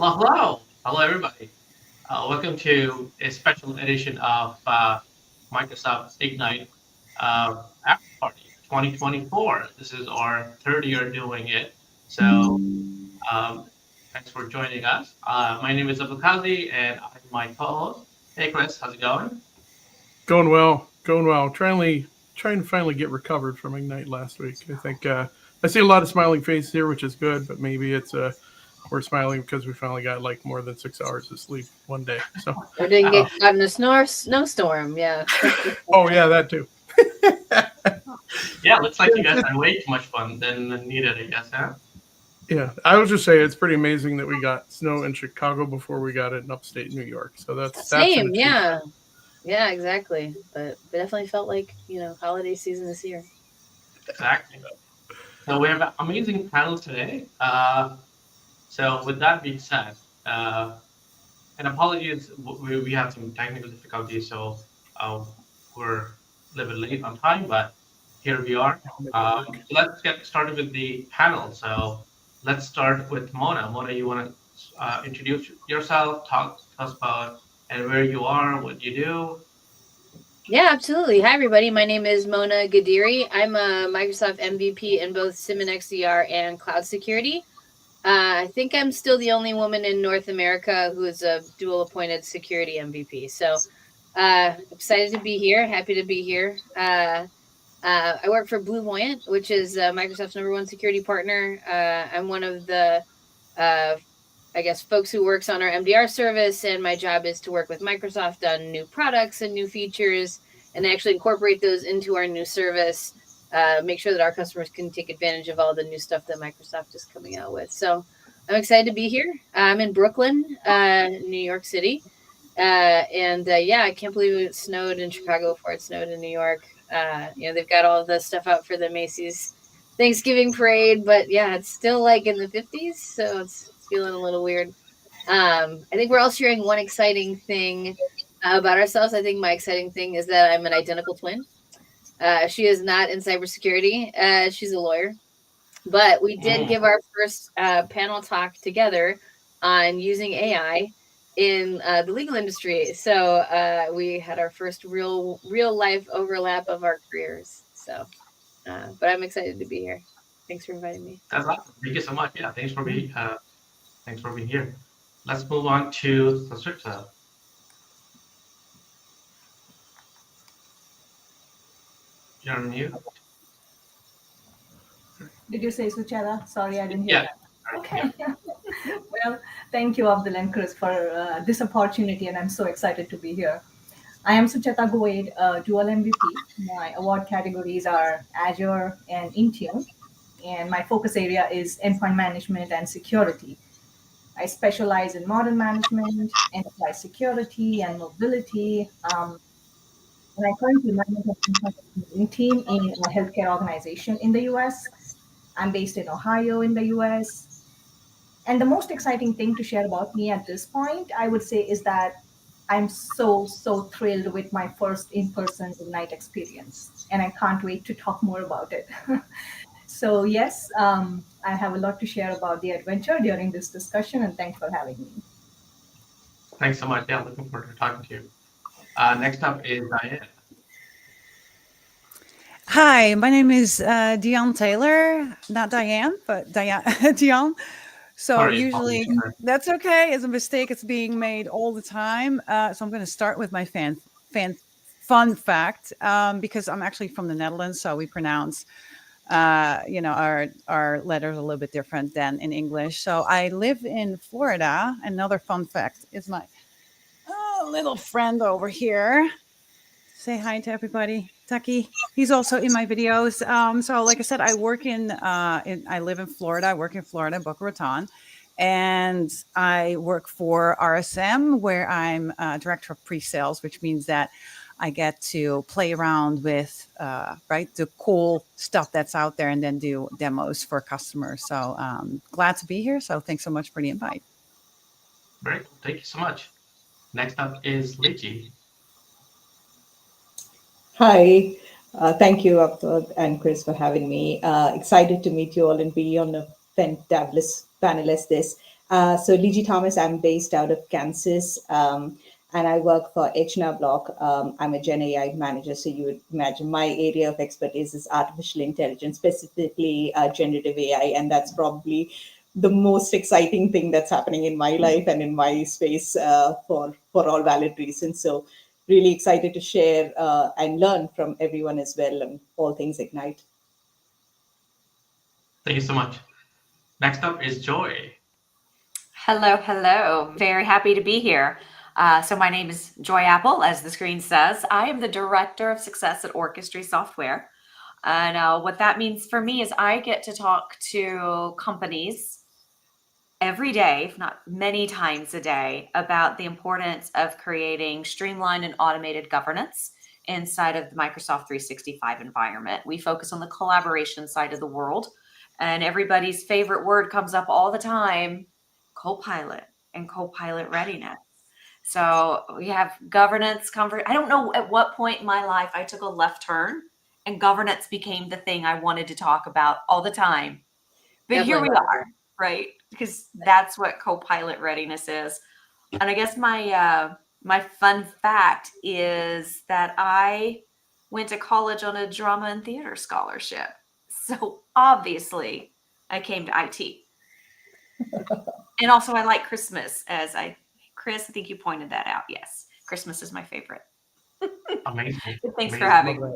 Hello, hello. Hello, everybody. Welcome to a special edition of Microsoft Ignite After Party 2024. This is our third year doing it. So um, thanks for joining us. My name is Abdulkazi, and I'm my co-host. Hey, Chris, how's it going? Going well, going well. Trying to finally get recovered from Ignite last week. I think I see a lot of smiling faces here, which is good. But maybe it's we're smiling because we finally got like more than 6 hours of sleep one day. So, Or didn't Uh, get caught in a snowstorm. Yeah. oh yeah, that too. yeah, looks like you guys had way too much fun than needed, I guess, huh? Yeah, I was just saying it's pretty amazing that we got snow in Chicago before we got it in upstate New York. So that's an Same. achievement. Yeah. Yeah, exactly. But it definitely felt like, holiday season this year. Exactly. So we have an amazing panel today. So with that being said, uh, and apologies, we have some technical difficulties, so uh, we're a little bit late on time, but here we are. So let's get started with the panel. So let's start with Mona. Mona, you want to introduce yourself, talk to us about and where you are, what you do. Yeah, absolutely. Hi, everybody. My name is Mona Ghadiri. I'm a Microsoft MVP in both SIEM and XDR and cloud security. I think I'm still the only woman in North America who is a dual appointed security MVP. So excited to be here. Happy to be here. I work for Blue Voyant, which is Microsoft's #1 security partner. I'm one of the, uh, I guess, folks who works on our MDR service, and my job is to work with Microsoft on new products and new features, and actually incorporate those into our new service. Make sure that our customers can take advantage of all the new stuff that Microsoft is coming out with. So I'm excited to be here. I'm in Brooklyn, New York City. And yeah, I can't believe it snowed in Chicago before it snowed in New York. They've got all the stuff out for the Macy's Thanksgiving parade, but yeah, it's still like in the 50s, so it's feeling a little weird. I think we're all sharing one exciting thing about ourselves. I think my exciting thing is that I'm an identical twin. She is not in cybersecurity. She's a lawyer, but we did Mm, give our first panel talk together on using AI in the legal industry. So we had our first real life overlap of our careers. So, but I'm excited to be here. Thanks for inviting me. that's awesome. Thank you so much. Yeah, thanks for being here. Let's move on to Sucheta. You're on mute. Did you say Sucheta? Sorry, I didn't hear Yeah. that. Yeah. Okay. Well, thank you, Abdul and Chris, for this opportunity, and I'm so excited to be here. I am Sucheta Gawade, dual MVP. My award categories are Azure and Intune, and my focus area is endpoint management and security. I specialize in modern management, enterprise security, and mobility. And I currently manage an endpoint engineering team in a healthcare organization in the US. I'm based in Ohio in the US. And the most exciting thing to share about me at this point, I would say, is that I'm so thrilled with my first in person Ignite experience. And I can't wait to talk more about it. So, yes, I have a lot to share about the adventure during this discussion, and thanks for having me. Thanks so much. Yeah, looking forward to talking to you. Next up is Diane. Hi, my name is Dian Taylor, not Diane, but Dian. So Sorry, apologies usually for that. that's okay. It's a mistake. It's being made all the time. So I'm going to start with my fan fun fact because I'm actually from the Netherlands, so we pronounce our letters a little bit different than in English. So I live in Florida. Another fun fact is my little friend over here. Say hi to everybody. Taki. He's also in my videos. So like I said, I live in Florida. I work in Florida, Boca Raton. And I work for RSM, where I'm director of pre-sales, which means that I get to play around with the cool stuff that's out there and then do demos for customers. So glad to be here. So thanks so much for the invite. Very cool. Thank you so much. Next up is Liji. Hi, thank you, Abdul and Chris, for having me. Excited to meet you all and be on a fantabulous panelist this. So Liji Thomas, I'm based out of Kansas, and I work for H&R Block. I'm a Gen AI manager, so you would imagine my area of expertise is artificial intelligence, specifically generative AI, and that's probably the most exciting thing that's happening in my life and in my space for all valid reasons. So really excited to share and learn from everyone as well on all things Ignite. Thank you so much. Next up is Joy. Hello, hello. Very happy to be here. So my name is Joy Apple, as the screen says. I am the Director of Success at Orchestra Software. And what that means for me is I get to talk to companies every day, if not many times a day, about the importance of creating streamlined and automated governance inside of the Microsoft 365 environment. We focus on the collaboration side of the world, and everybody's favorite word comes up all the time: Copilot and Copilot readiness. So we have governance. I don't know at what point in my life I took a left turn and governance became the thing I wanted to talk about all the time. But Definitely. here we are, right? Because that's what Copilot readiness is. And I guess my fun fact is that I went to college on a drama and theater scholarship. So obviously I came to IT. And also I like Christmas, Chris, I think you pointed that out. Yes, Christmas is my favorite. Amazing. Thanks for Amazing. having me.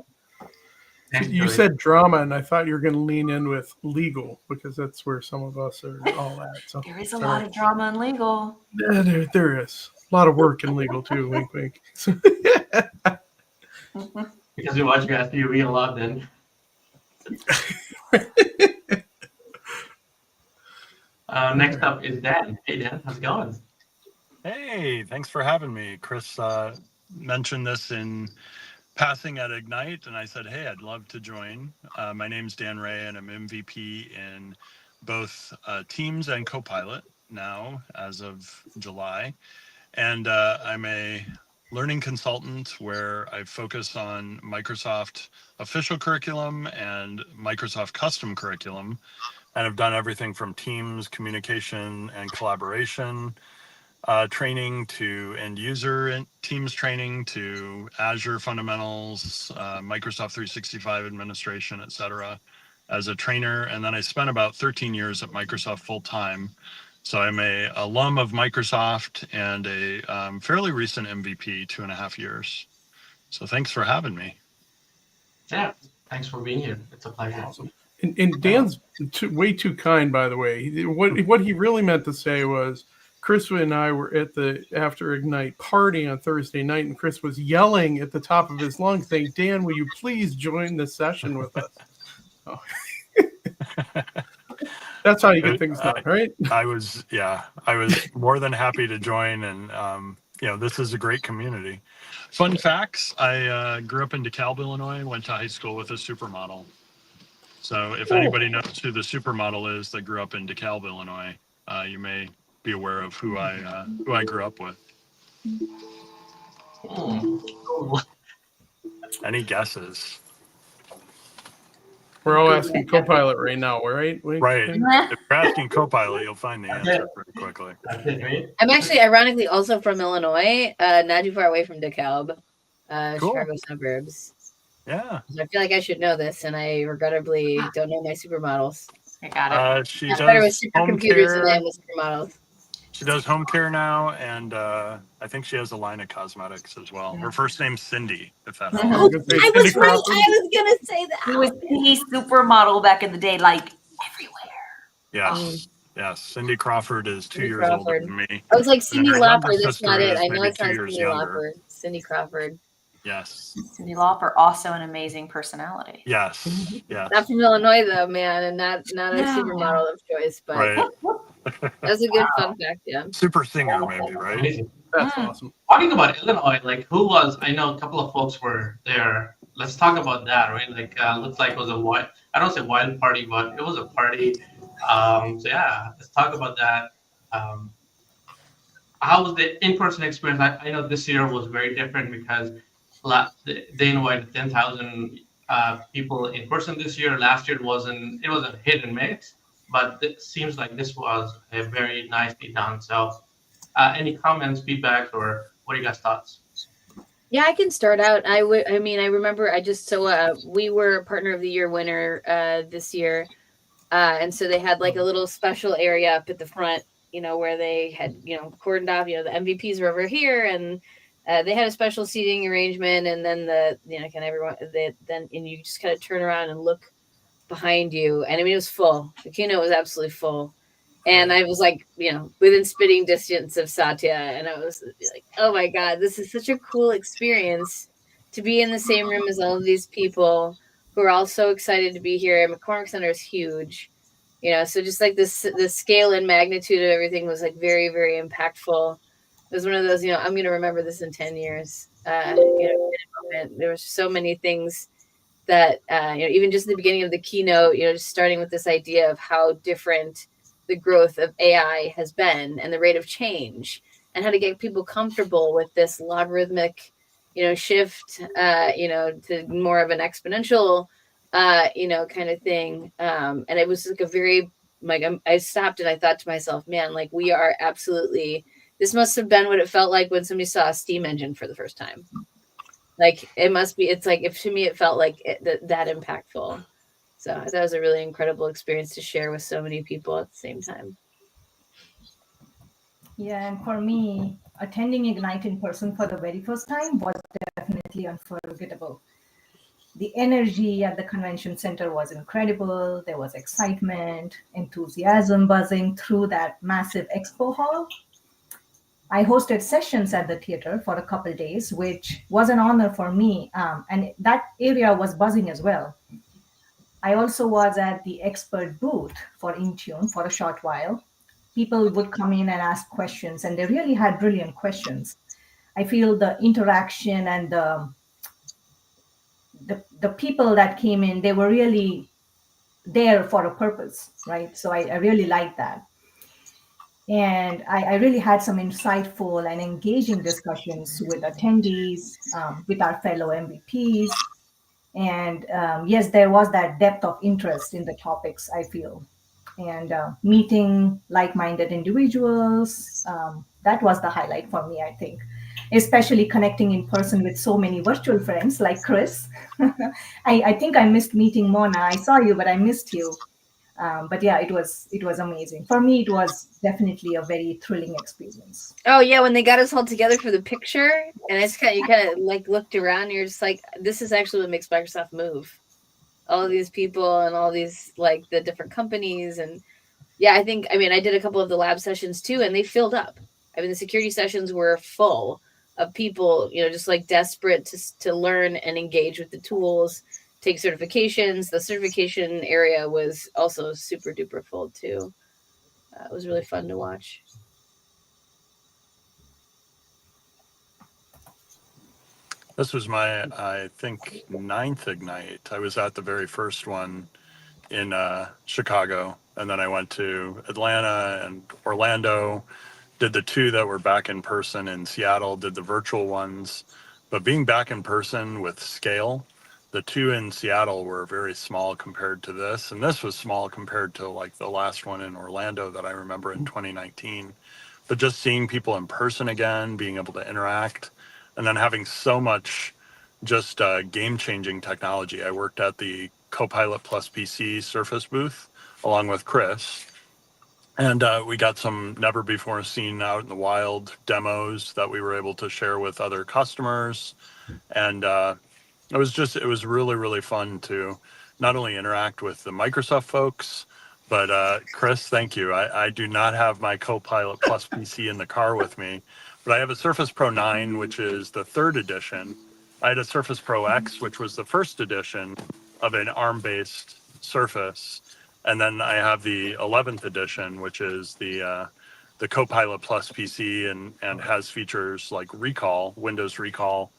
Thanks, You Joy. said drama, and I thought you were going to lean in with legal because that's where some of us are all at. So There is a lot of drama in legal. Yeah, there is a lot of work in legal too. Wink, wink. Because you watch Gas TV a lot, then. Next up is Dan. Hey, Dan, how's it going? Hey, thanks for having me. Chris mentioned this in passing at Ignite, and I said, hey, I'd love to join. My name's Dan Ray, and I'm MVP in both Teams and Copilot now as of July. And I'm a learning consultant where I focus on Microsoft official curriculum and Microsoft custom curriculum. And I've done everything from Teams, communication, and collaboration training to end user and Teams training to Azure fundamentals, Microsoft 365 administration, et cetera, as a trainer. And then I spent about 13 years at Microsoft full time. So I'm a alum of Microsoft and a fairly recent MVP, 2.5 years. So thanks for having me. Yeah, thanks for being here. It's a pleasure. Awesome. And Dan's way too kind, by the way. What he really meant to say was, Chris and I were at the After Ignite party on Thursday night, and Chris was yelling at the top of his lungs, saying, Dan, will you please join this session with us? Oh. That's how you get things done, right? I was more than happy to join, and this is a great community. Fun facts: I grew up in DeKalb, Illinois, and went to high school with a supermodel. So if anybody knows who the supermodel is that grew up in DeKalb, Illinois, you may be aware of who I grew up with. Any guesses? We're all asking Copilot right now, right? Right. If you're asking Copilot, you'll find the answer pretty quickly. I'm actually ironically also from Illinois, not too far away from DeKalb, Cool. Chicago suburbs. Yeah. So I feel like I should know this, and I regrettably don't know my supermodels. I got it. She I'm better with does home supercomputers than I care. am with supermodels. She does home care now, and I think she has a line of cosmetics as well. Her first name's Cindy, if that helps. Oh, I was right. I was gonna say that. He was the supermodel back in the day, like everywhere. Yes. Yes. Cindy Crawford is 2 Cindy years older Crawford. than me. I was like And Cindy her younger Lauper. That's sister not it. is I know maybe it's not 2 years Cindy younger. Lauper. Cindy Crawford. Yes. Cindy Lauper, also an amazing personality. Yes. Yes. Not from Illinois though, man, and not a No. supermodel of choice, but Right. that's a good fun fact. Yeah. Super singer, maybe, right? Amazing. That's awesome. Talking about Illinois, like who was? I know a couple of folks were there. Let's talk about that, right? Like, looks like it was a wild. I don't say wild party, but it was a party. So yeah, let's talk about that. How was the in-person experience? I know this year was very different because they invited 10,000 people in person this year. Last year it was a hit and miss, but it seems like this was very nicely done. So, any comments, feedbacks, or what are you guys' thoughts? Yeah, I can start out. I mean, I remember I just we were Partner of the Year winner this year. And so they had like a little special area up at the front, where they had, cordoned off, the MVPs were over here, and they had a special seating arrangement. And then kind of everyone, and you just kind of turn around and look behind you. And I mean, it was full. The keynote was absolutely full. And I was like, within spitting distance of Satya. And I was like, oh my God, this is such a cool experience to be in the same room as all of these people who are all so excited to be here. McCormick Center is huge, so just like the scale and magnitude of everything was like very, very impactful. It was one of those, I'm going to remember this in 10 years. There were so many things that, even just in the beginning of the keynote, just starting with this idea of how different the growth of AI has been and the rate of change, and how to get people comfortable with this logarithmic, shift, to more of an exponential, kind of thing. And it was like a very, I stopped and I thought to myself, man, like we are absolutely, this must have been what it felt like when somebody saw a steam engine for the first time. Like it must be, it's like, if to me, it felt like that impactful. So that was a really incredible experience to share with so many people at the same time. Yeah, and for me, attending Ignite in person for the very first time was definitely unforgettable. The energy at the convention center was incredible. There was excitement, enthusiasm buzzing through that massive expo hall. I hosted sessions at the theater for a couple of days, which was an honor for me. And that area was buzzing as well. I also was at the expert booth for Intune for a short while. People would come in and ask questions, and they really had brilliant questions. I feel the interaction and the people that came in, they were really there for a purpose, right? So I really liked that. And I really had some insightful and engaging discussions with attendees, with our fellow MVPs. And yes, there was that depth of interest in the topics, I feel. And meeting like-minded individuals, that was the highlight for me, I think. Especially connecting in person with so many virtual friends like Chris. I think I missed meeting Mona. I saw you, but I missed you. But yeah, it was amazing. For me, it was definitely a very thrilling experience. Oh yeah, when they got us all together for the picture, and it's you kind of like looked around, and you're just like, this is actually what makes Microsoft move. All of these people and all these like the different companies, and yeah, I did a couple of the lab sessions too, and they filled up. I mean, the security sessions were full of people, just like desperate to learn and engage with the tools, take certifications. The certification area was also super duper full too. It was really fun to watch. This was my, I think, 9th Ignite. I was at the very first one in Chicago, and then I went to Atlanta and Orlando, did the 2 that were back in person in Seattle, did the virtual ones. But being back in person with scale, the 2 in Seattle were very small compared to this, and this was small compared to like the last one in Orlando that I remember in 2019. But just seeing people in person again, being able to interact, and then having so much just game-changing technology. I worked at the Copilot Plus PC Surface booth along with Chris, and we got some never-before-seen out in the wild demos that we were able to share with other customers. And it was really, really fun to not only interact with the Microsoft folks, but Chris, thank you. I do not have my Copilot Plus PC in the car with me, but I have a Surface Pro 9, which is the 3rd edition. I had a Surface Pro X, which was the 1st edition of an ARM-based Surface. And then I have the 11th edition, which is the Copilot Plus PC and has features like recall, Windows recall,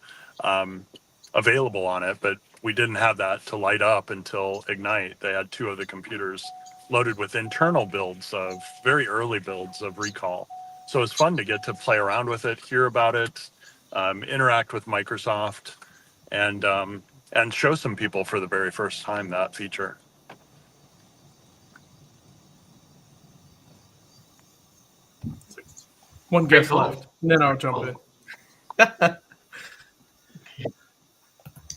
available on it, but we didn't have that to light up until Ignite. They had 2 of the computers loaded with internal builds of very early builds of recall. So it's fun to get to play around with it, hear about it, interact with Microsoft, and show some people for the very first time that feature. One Very guest cool. left, and then I'll jump in.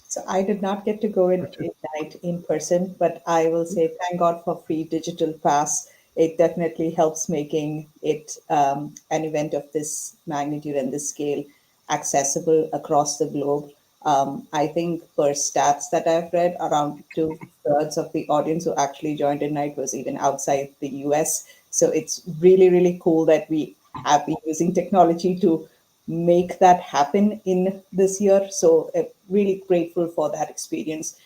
So I did not get to go in Ignite in person, but I will say thank God for free digital pass. It definitely helps making it an event of this magnitude and this scale accessible across the globe. I think per stats that I've read, around 2/3 of the audience who actually joined Ignite was even outside the US. So it's really, really cool that we have been using technology to make that happen in this year. So really grateful for that experience.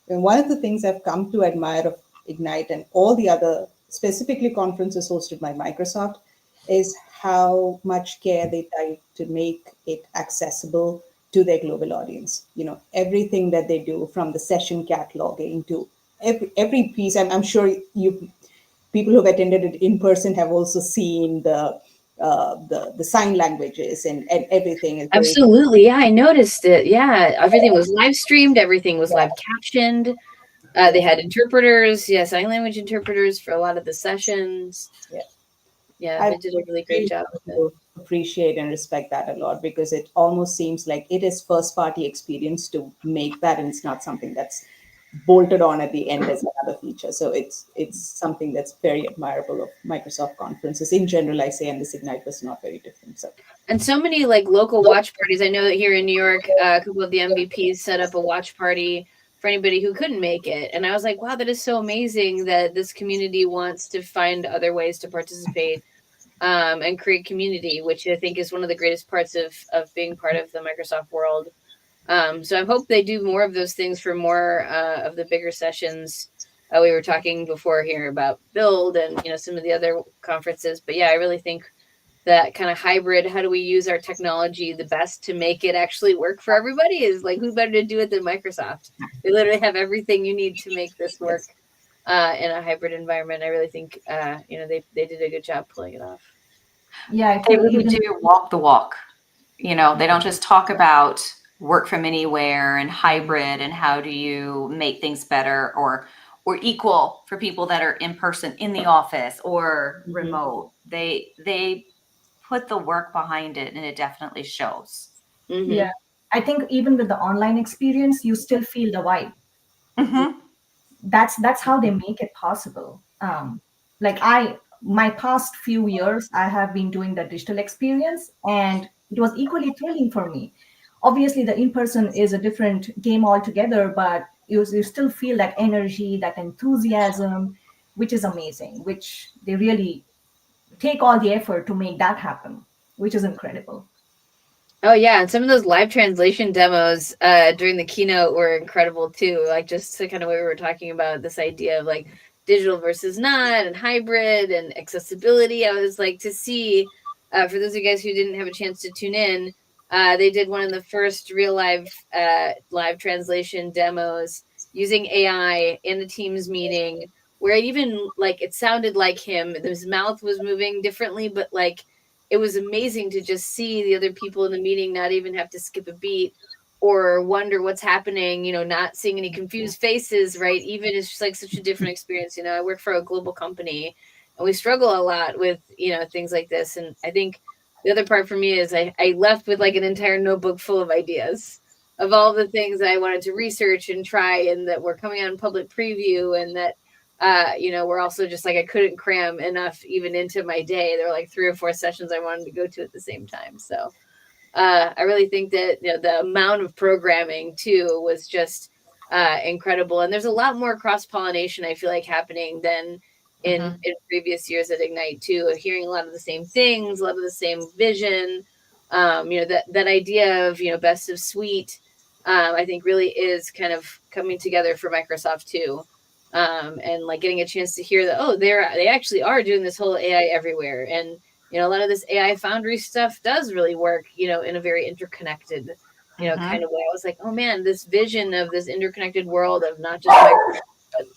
And one of the things I've come to admire of Ignite and all the other specifically conferences hosted by Microsoft is how much care they try to make it accessible to their global audience. You know, everything that they do, from the session cataloging to every piece. I'm sure you people who've attended it in person have also seen the sign languages and everything is very Absolutely. Yeah, I noticed it. Yeah, everything was live streamed. Everything was live captioned. They had interpreters. Yeah, sign language interpreters for a lot of the sessions. yeah. Yeah, I they did a really great job with it. appreciate and respect that a lot because it almost seems like it is first party experience to make that, and it's not something that's bolted on at the end as another feature. So it's something that's very admirable of Microsoft conferences in general, I say, and this Ignite was not very different. So And so many like local watch parties. I know that here in New York, a couple of the MVPs set up a watch party for anybody who couldn't make it. And I was like, wow, that is so amazing that this community wants to find other ways to participate and create community, which I think is one of the greatest parts of being part of the Microsoft world. So I hope they do more of those things for more of the bigger sessions. We were talking before here about Build and some of the other conferences, but yeah, I really think that kind of hybrid, how do we use our technology the best to make it actually work for everybody, is like, who better to do it than Microsoft? They literally have everything you need to make this work in a hybrid environment. I really think they did a good job pulling it off. Yeah, I They think really even do walk the walk. They don't just talk about work from anywhere and hybrid and how do you make things better or equal for people that are in person in the office or remote. They put the work behind it, and it definitely shows. Mm-hmm. yeah, I think even with the online experience, you still feel the vibe. Mm-hmm. That's how they make it possible. Like my past few years I have been doing the digital experience, and it was equally thrilling for me. Obviously the in-person is a different game altogether, but you still feel that energy, that enthusiasm, which is amazing, which they really take all the effort to make that happen, which is incredible. Oh yeah, and some of those live translation demos during the keynote were incredible too. Like just to kind of what we were talking about, this idea of like digital versus not, and hybrid and accessibility. I was like to see, for those of you guys who didn't have a chance to tune in, they did one of the first real live translation demos using AI in a Teams meeting, where even like it sounded like him. His mouth was moving differently, but like it was amazing to just see the other people in the meeting not even have to skip a beat or wonder what's happening, not seeing any confused faces, right? Even it's just like such a different experience. I work for a global company and we struggle a lot with, things like this. And I think the other part for me is I left with like an entire notebook full of ideas of all the things that I wanted to research and try and that were coming out in public preview, and that we're also just like I couldn't cram enough even into my day. There were like 3 or 4 sessions I wanted to go to at the same time. So I really think that the amount of programming too was just incredible. And there's a lot more cross-pollination, I feel like, happening than in previous years at Ignite too. Hearing a lot of the same things, a lot of the same vision. That idea of best of suite, I think really is kind of coming together for Microsoft too. And like getting a chance to hear that, they actually are doing this whole AI everywhere. And, a lot of this AI Foundry stuff does really work, in a very interconnected, kind of way. I was like, oh man, this vision of this interconnected world of not just Microsoft, but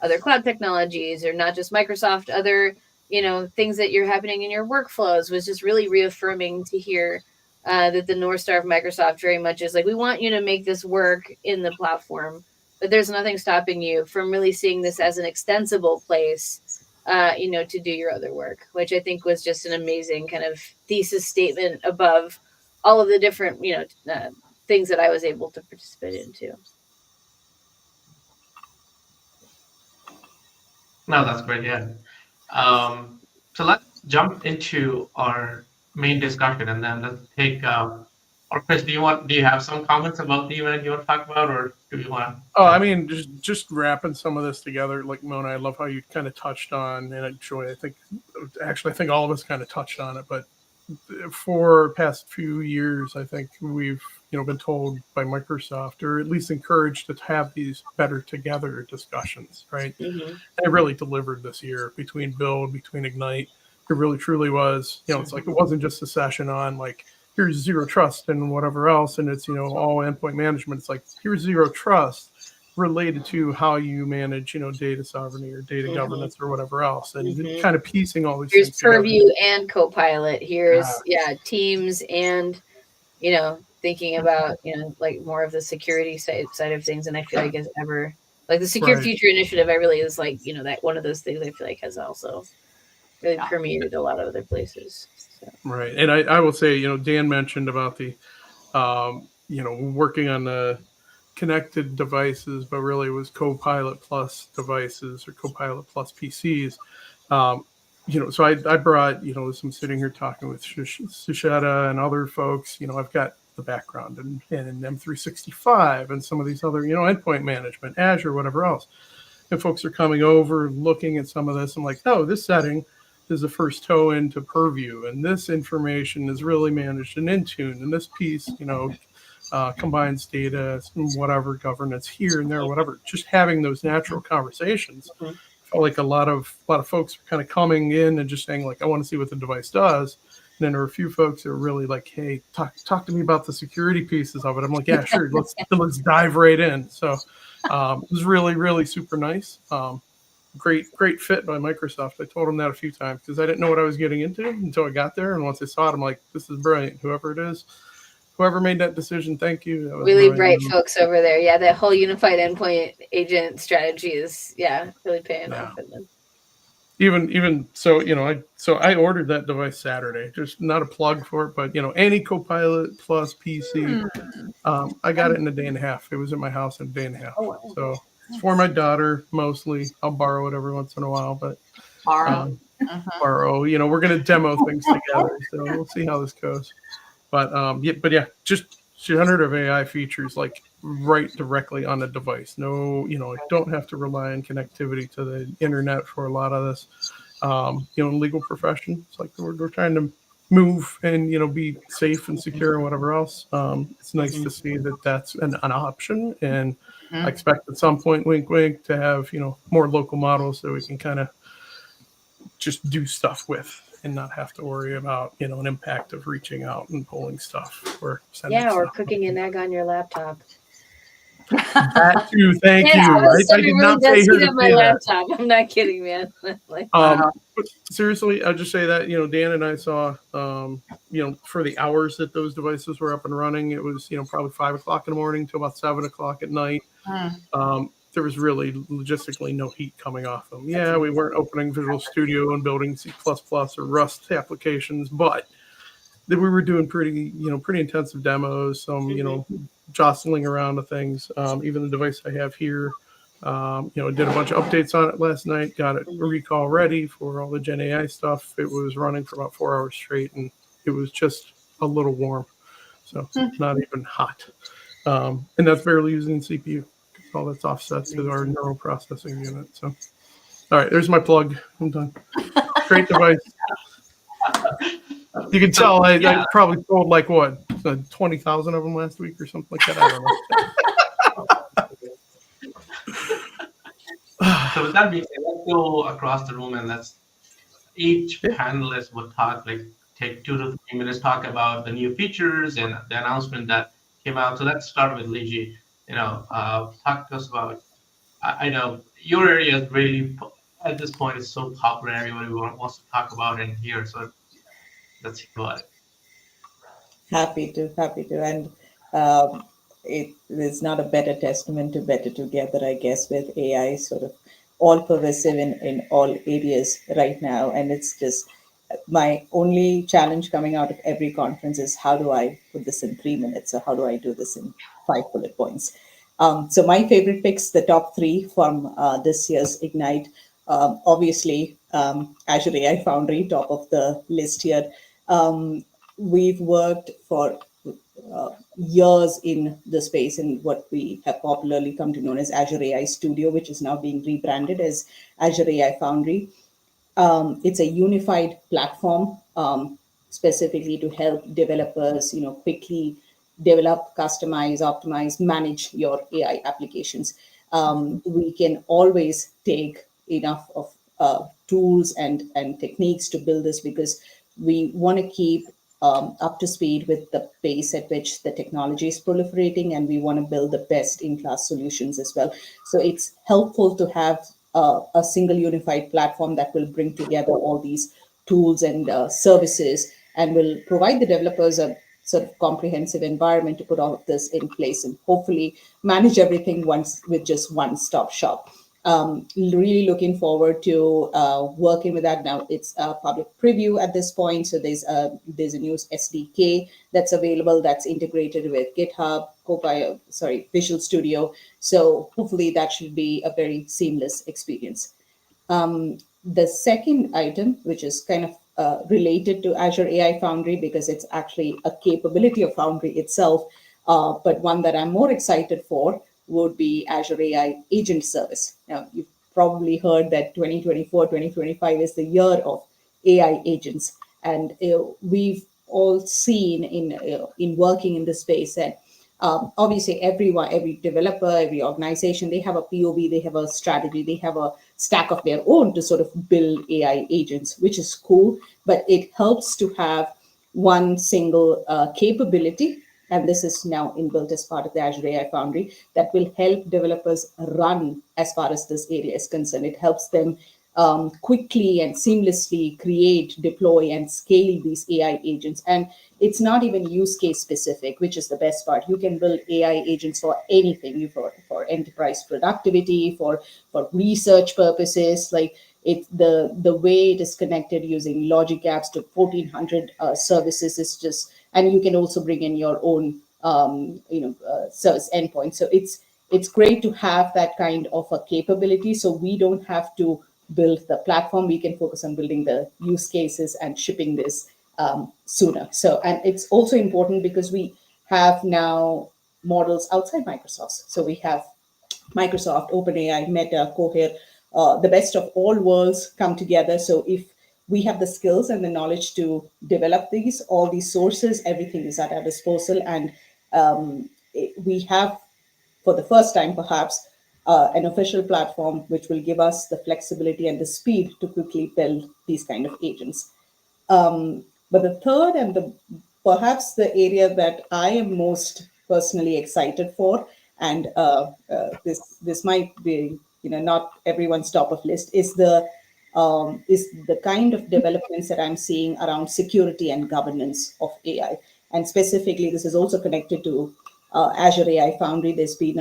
other cloud technologies, or not just Microsoft, other, things that you're happening in your workflows, was just really reaffirming to hear that the North Star of Microsoft very much is like, we want you to make this work in the platform, but there's nothing stopping you from really seeing this as an extensible place to do your other work, which I think was just an amazing kind of thesis statement above all of the different, things that I was able to participate in too. No, that's great. Yeah. So let's jump into our main discussion, and then let's take. Or Chris, do you have some comments about the event you want to talk about, or do you want? Oh, I mean, just wrapping some of this together, like Mona, I love how you kind of touched on, and Joy, I think all of us kind of touched on it, but for past few years, I think we've been told by Microsoft, or at least encouraged, to have these better together discussions, right? Mm-hmm. And it really delivered this year between Build, between Ignite. It really truly was. It's like it wasn't just a session on like here's zero trust and whatever else, and it's all endpoint management. It's like here's zero trust related to how you manage data sovereignty or data governance or whatever else, and kind of piecing all these here's things Purview together. and Copilot. Here's Teams and thinking about like more of the security side of things. And I feel like as ever like the Secure Future Initiative, I really is like that one of those things I feel like has also really permeated a lot of other places. So. Right, and I will say Dan mentioned about the working on the connected devices, but really it was Copilot plus devices or Copilot plus PCs. So I brought, as I'm sitting here talking with Sucheta and other folks, I've got the background in M365 and some of these other, endpoint management, Azure, whatever else. And folks are coming over, looking at some of this. I'm like, oh, this setting is the first toe into Purview, and this information is really managed in Intune, and this piece, combines data, whatever governance here and there, whatever. Just having those natural conversations. Felt like a lot of folks were kind of coming in and just saying like, I want to see what the device does. And then there were a few folks that were really like, hey, talk to me about the security pieces of it. I'm like, yeah, sure, let's dive right in. So it was really, really super nice. Great fit by Microsoft. I told them that a few times because I didn't know what I was getting into until I got there. And once I saw it, I'm like, this is brilliant. Whoever it is, whoever made that decision, thank you. Really bright folks over there. Yeah, that whole unified endpoint agent strategy is really paying off. Even so, I ordered that device Saturday. Just not a plug for it, but any Copilot plus PC, I got it in a day and a half. It was at my house in a day and a half. Oh, wow. So it's for my daughter mostly. I'll borrow it every once in a while, but borrow. We're gonna demo things together, so we'll see how this goes. But just generative AI features like right directly on the device. No, I don't have to rely on connectivity to the internet for a lot of this. Legal profession, it's like we're trying to move and be safe and secure and whatever else. It's nice to see that that's an option, and I expect at some point, wink wink, to have more local models that we can kind of just do stuff with and not have to worry about an impact of reaching out and pulling stuff or cooking an egg on your laptop. That too, thank you. I did not pay her to my laptop. I'm not kidding, man. But seriously, I'll just say that Dan and I saw for the hours that those devices were up and running, it was probably 5 o'clock in the morning to about 7 o'clock at night. There was really logistically no heat coming off them. Yeah, we weren't opening Visual Studio and building C++ or Rust applications, but we were doing pretty intensive demos, some, jostling around of things. Even the device I have here, did a bunch of updates on it last night, got it recall ready for all the Gen AI stuff. It was running for about 4 hours straight, and it was just a little warm. So not even hot. And that's barely using CPU. All that's offset to our neural processing unit. So, all right, there's my plug. I'm done. Great device. You can tell I probably sold like 20,000 of them last week or something like that. I don't know. So with that being said, let's go across the room and each panelist would take 2 to 3 minutes, talk about the new features and the announcement that came out. So let's start with Liji. Talk to us about. I know your area is really at this point is so popular. Everybody wants to talk about it here. So let's hear about it. Happy to, and it is not a better testament to better together, I guess, with AI sort of all pervasive in all areas right now. And it's just my only challenge coming out of every conference is how do I put this in 3 minutes? Or how do I do this in 5 bullet points? So my favorite picks, the top three from this year's Ignite, obviously Azure AI Foundry, top of the list here. We've worked for years in the space in what we have popularly come to know as Azure AI Studio, which is now being rebranded as Azure AI Foundry. It's a unified platform specifically to help developers, quickly develop, customize, optimize, manage your AI applications. We can always take enough of tools and techniques to build this because we want to keep up to speed with the pace at which the technology is proliferating, and we want to build the best in class solutions as well. So it's helpful to have a single unified platform that will bring together all these tools and services and will provide the developers a sort of comprehensive environment to put all of this in place and hopefully manage everything once with just one stop shop. Really looking forward to working with that. Now it's a public preview at this point, so there's a new SDK that's available that's integrated with GitHub, Copilot, Visual Studio. So hopefully that should be a very seamless experience. The second item, which is kind of related to Azure AI Foundry because it's actually a capability of Foundry itself, but one that I'm more excited for would be Azure AI Agent Service. Now, you've probably heard that 2024, 2025 is the year of AI agents. And we've all seen in working in this space that obviously every developer, every organization, they have a POV, they have a strategy, they have a stack of their own to sort of build AI agents, which is cool, but it helps to have one single capability, and this is now inbuilt as part of the Azure AI Foundry, that will help developers run as far as this area is concerned. It helps them quickly and seamlessly create, deploy, and scale these AI agents. And it's not even use case specific, which is the best part. You can build AI agents for anything, for enterprise productivity, for research purposes. Like the way it is connected using logic apps to 1,400 services is just, and you can also bring in your own service endpoint. So it's great to have that kind of a capability. So we don't have to build the platform. We can focus on building the use cases and shipping this sooner. So, and it's also important because we have now models outside Microsoft. So we have Microsoft, OpenAI, Meta, Cohere, the best of all worlds come together. So if we have the skills and the knowledge to develop all these sources, everything is at our disposal. And we have, for the first time perhaps, an official platform which will give us the flexibility and the speed to quickly build these kind of agents. But the third and perhaps the area that I am most personally excited for, and this might be not everyone's top of list, is the kind of developments that I'm seeing around security and governance of AI. And specifically, this is also connected to Azure AI Foundry. There's been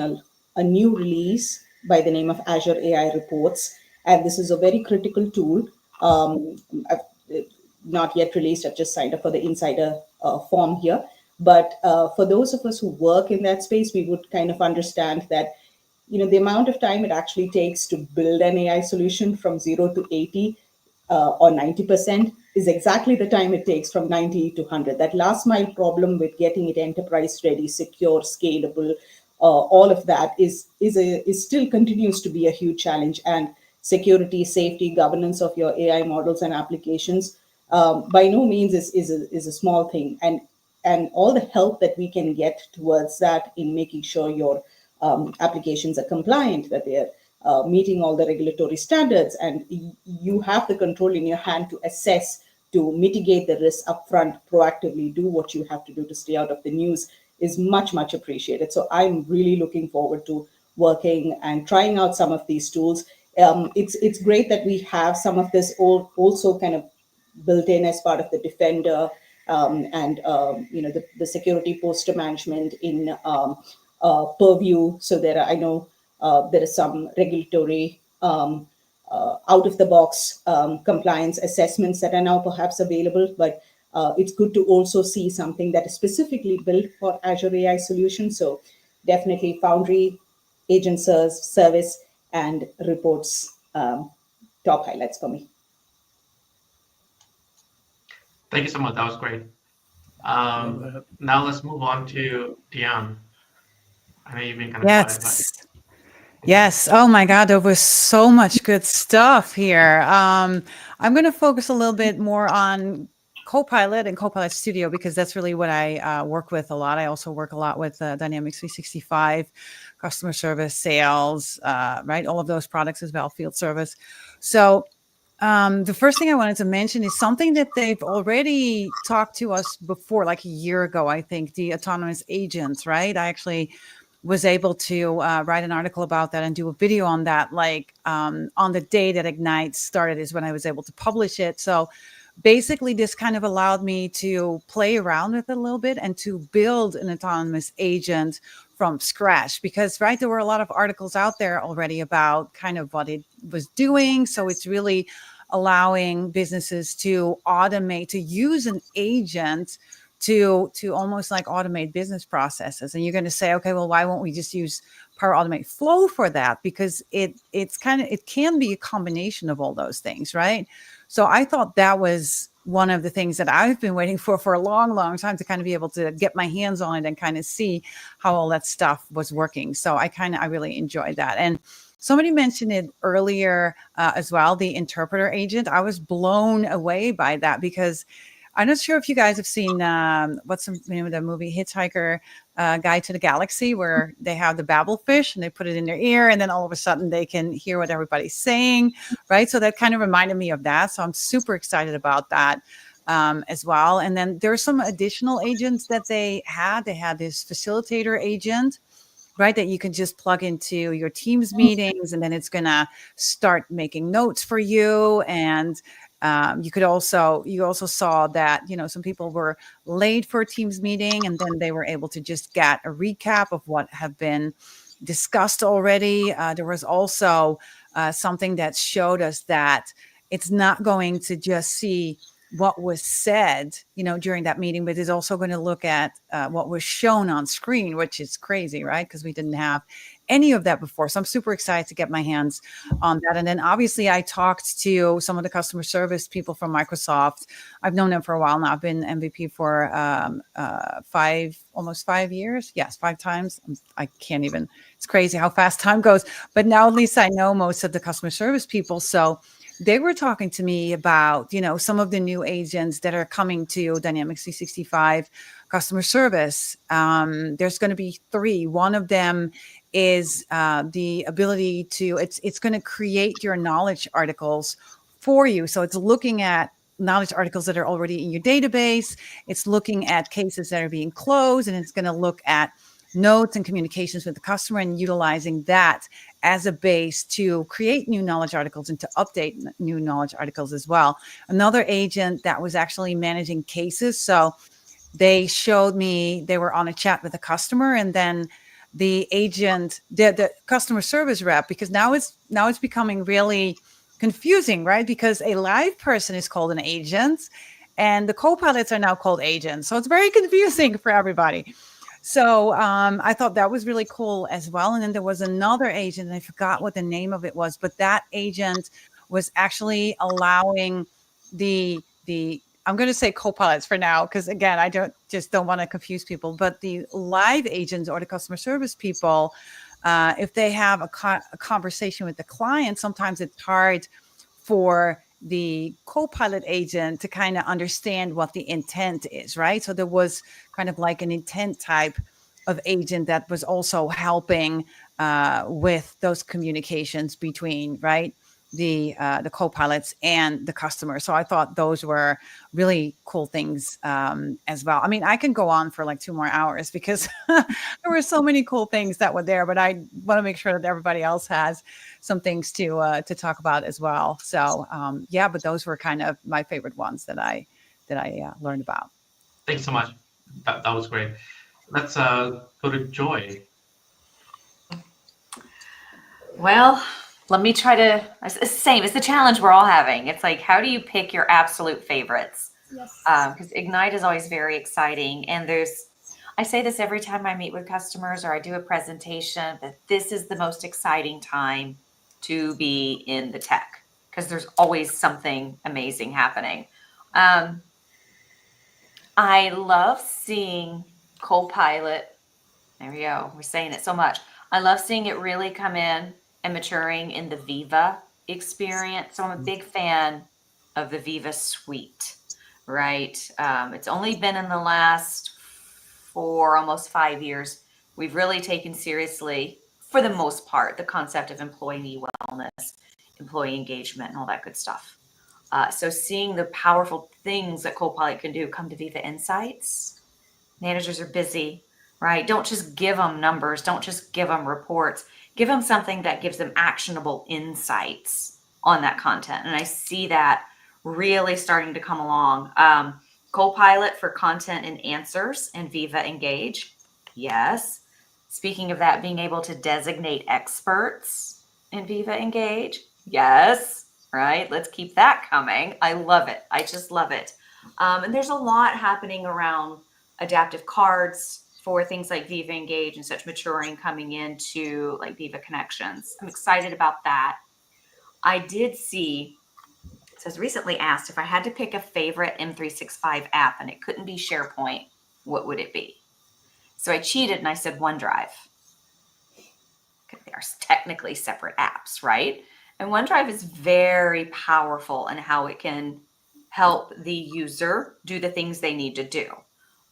a new release by the name of Azure AI Reports, and this is a very critical tool. I've not yet released. I've just signed up for the insider form here. But for those of us who work in that space, we would kind of understand that the amount of time it actually takes to build an AI solution from 0 to 80 or 90% is exactly the time it takes from 90 to 100. That last mile problem with getting it enterprise ready, secure, scalable, all of that is still continues to be a huge challenge. And security, safety, governance of your AI models and applications by no means is a small thing. And all the help that we can get towards that in making sure your applications are compliant, that they're meeting all the regulatory standards, and you have the control in your hand to assess, to mitigate the risk upfront, proactively do what you have to do to stay out of the news, is much, much appreciated. So I'm really looking forward to working and trying out some of these tools. It's great that we have some of this also kind of built in as part of the Defender and the security posture management in Purview. So I know there is some regulatory out of the box compliance assessments that are now perhaps available, but it's good to also see something that is specifically built for Azure AI solutions. So definitely Foundry, Agent Service, and Reports, top highlights for me. Thank you so much. That was great. Now let's move on to Dian. I know you've been kind of quiet, but Yes. Oh my God, there was so much good stuff here. I'm going to focus a little bit more on Copilot and Copilot Studio because that's really what I work with a lot. I also work a lot with Dynamics 365, customer service, sales, right? All of those products as well, field service. So the first thing I wanted to mention is something that they've already talked to us before, like a year ago, I think, the autonomous agents, right? I actually was able to write an article about that and do a video on that, like on the day that Ignite started is when I was able to publish it. So basically this kind of allowed me to play around with it a little bit and to build an autonomous agent from scratch because, right, there were a lot of articles out there already about kind of what it was doing. So it's really allowing businesses to automate, to use an agent to almost like automate business processes. And you're going to say, okay, well, why won't we just use Power Automate Flow for that? Because it can be a combination of all those things, right? So I thought that was one of the things that I've been waiting for a long, long time to kind of be able to get my hands on it and kind of see how all that stuff was working. So I really enjoyed that. And somebody mentioned it earlier as well, the interpreter agent. I was blown away by that because I'm not sure if you guys have seen what's the name of the movie, Hitchhiker Guide to the Galaxy, where they have the babblefish and they put it in their ear and then all of a sudden they can hear what everybody's saying, right? So that kind of reminded me of that. So I'm super excited about that as well. And then there's some additional agents that they had. They had this facilitator agent, right, that you can just plug into your Teams meetings and then it's going to start making notes for you. And you also saw that, some people were late for a Teams meeting and then they were able to just get a recap of what have been discussed already. There was also something that showed us that it's not going to just see what was said, during that meeting, but is also going to look at what was shown on screen, which is crazy, right? Because we didn't have any of that before. So I'm super excited to get my hands on that. And then obviously I talked to some of the customer service people from Microsoft. I've known them for a while now. I've been MVP for almost 5 years. Yes, 5 times. I can't even, it's crazy how fast time goes. But now at least I know most of the customer service people. So they were talking to me about, some of the new agents that are coming to Dynamics 365 customer service. There's going to be 3. One of them is the ability to, it's going to create your knowledge articles for you. So it's looking at knowledge articles that are already in your database. It's looking at cases that are being closed, and it's going to look at notes and communications with the customer and utilizing that as a base to create new knowledge articles and to update new knowledge articles as well. Another agent that was actually managing cases. So they showed me, they were on a chat with a customer, and then the agent, the customer service rep, because now it's becoming really confusing, right? Because a live person is called an agent and the co-pilots are now called agents. So it's very confusing for everybody. So I thought that was really cool as well. And then there was another agent, and I forgot what the name of it was, but that agent was actually allowing the I'm going to say co-pilots for now, because again, I don't want to confuse people, but the live agents or the customer service people, if they have a conversation with the client, sometimes it's hard for the co-pilot agent to kind of understand what the intent is, right? So there was kind of like an intent type of agent that was also helping with those communications between, right, the co-pilots and the customer. So I thought those were really cool things as well. I mean, I can go on for like 2 more hours because there were so many cool things that were there, but I want to make sure that everybody else has some things to talk about as well. So yeah, but those were kind of my favorite ones that I learned about. Thanks so much. That was great. Let's go to Joy. Well, let me try to, it's the same, it's the challenge we're all having. It's like, how do you pick your absolute favorites? Yes. Because Ignite is always very exciting. And I say this every time I meet with customers or I do a presentation, that this is the most exciting time to be in the tech, because there's always something amazing happening. I love seeing Copilot. There we go. We're saying it so much. I love seeing it really come in and maturing in the Viva experience. So I'm a big fan of the Viva suite, right? It's only been in the last 4, almost 5 years, we've really taken seriously, for the most part, the concept of employee wellness, employee engagement, and all that good stuff. So seeing the powerful things that Copilot can do come to Viva Insights. Managers are busy, right? Don't just give them numbers. Don't just give them reports. Give them something that gives them actionable insights on that content. And I see that really starting to come along. Copilot for content and answers and Viva Engage. Yes. Speaking of that, being able to designate experts in Viva Engage. Yes. Right. Let's keep that coming. I love it. I just love it. And there's a lot happening around adaptive cards for things like Viva Engage and such maturing coming into like Viva Connections. I'm excited about that. I did see, so I was recently asked if I had to pick a favorite M365 app and it couldn't be SharePoint, what would it be? So I cheated and I said OneDrive. They are technically separate apps, right? And OneDrive is very powerful in how it can help the user do the things they need to do,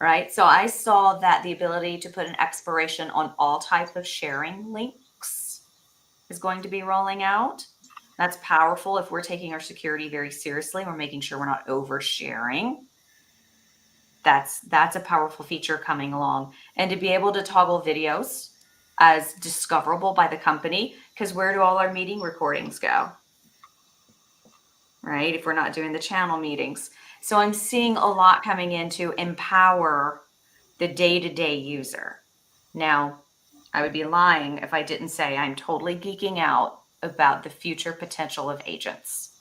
right? So I saw that the ability to put an expiration on all type of sharing links is going to be rolling out. That's powerful if we're taking our security very seriously. We're making sure we're not oversharing. That's a powerful feature coming along. And to be able to toggle videos as discoverable by the company, because where do all our meeting recordings go? Right? If we're not doing the channel meetings. So I'm seeing a lot coming in to empower the day-to-day user. Now, I would be lying if I didn't say I'm totally geeking out about the future potential of agents.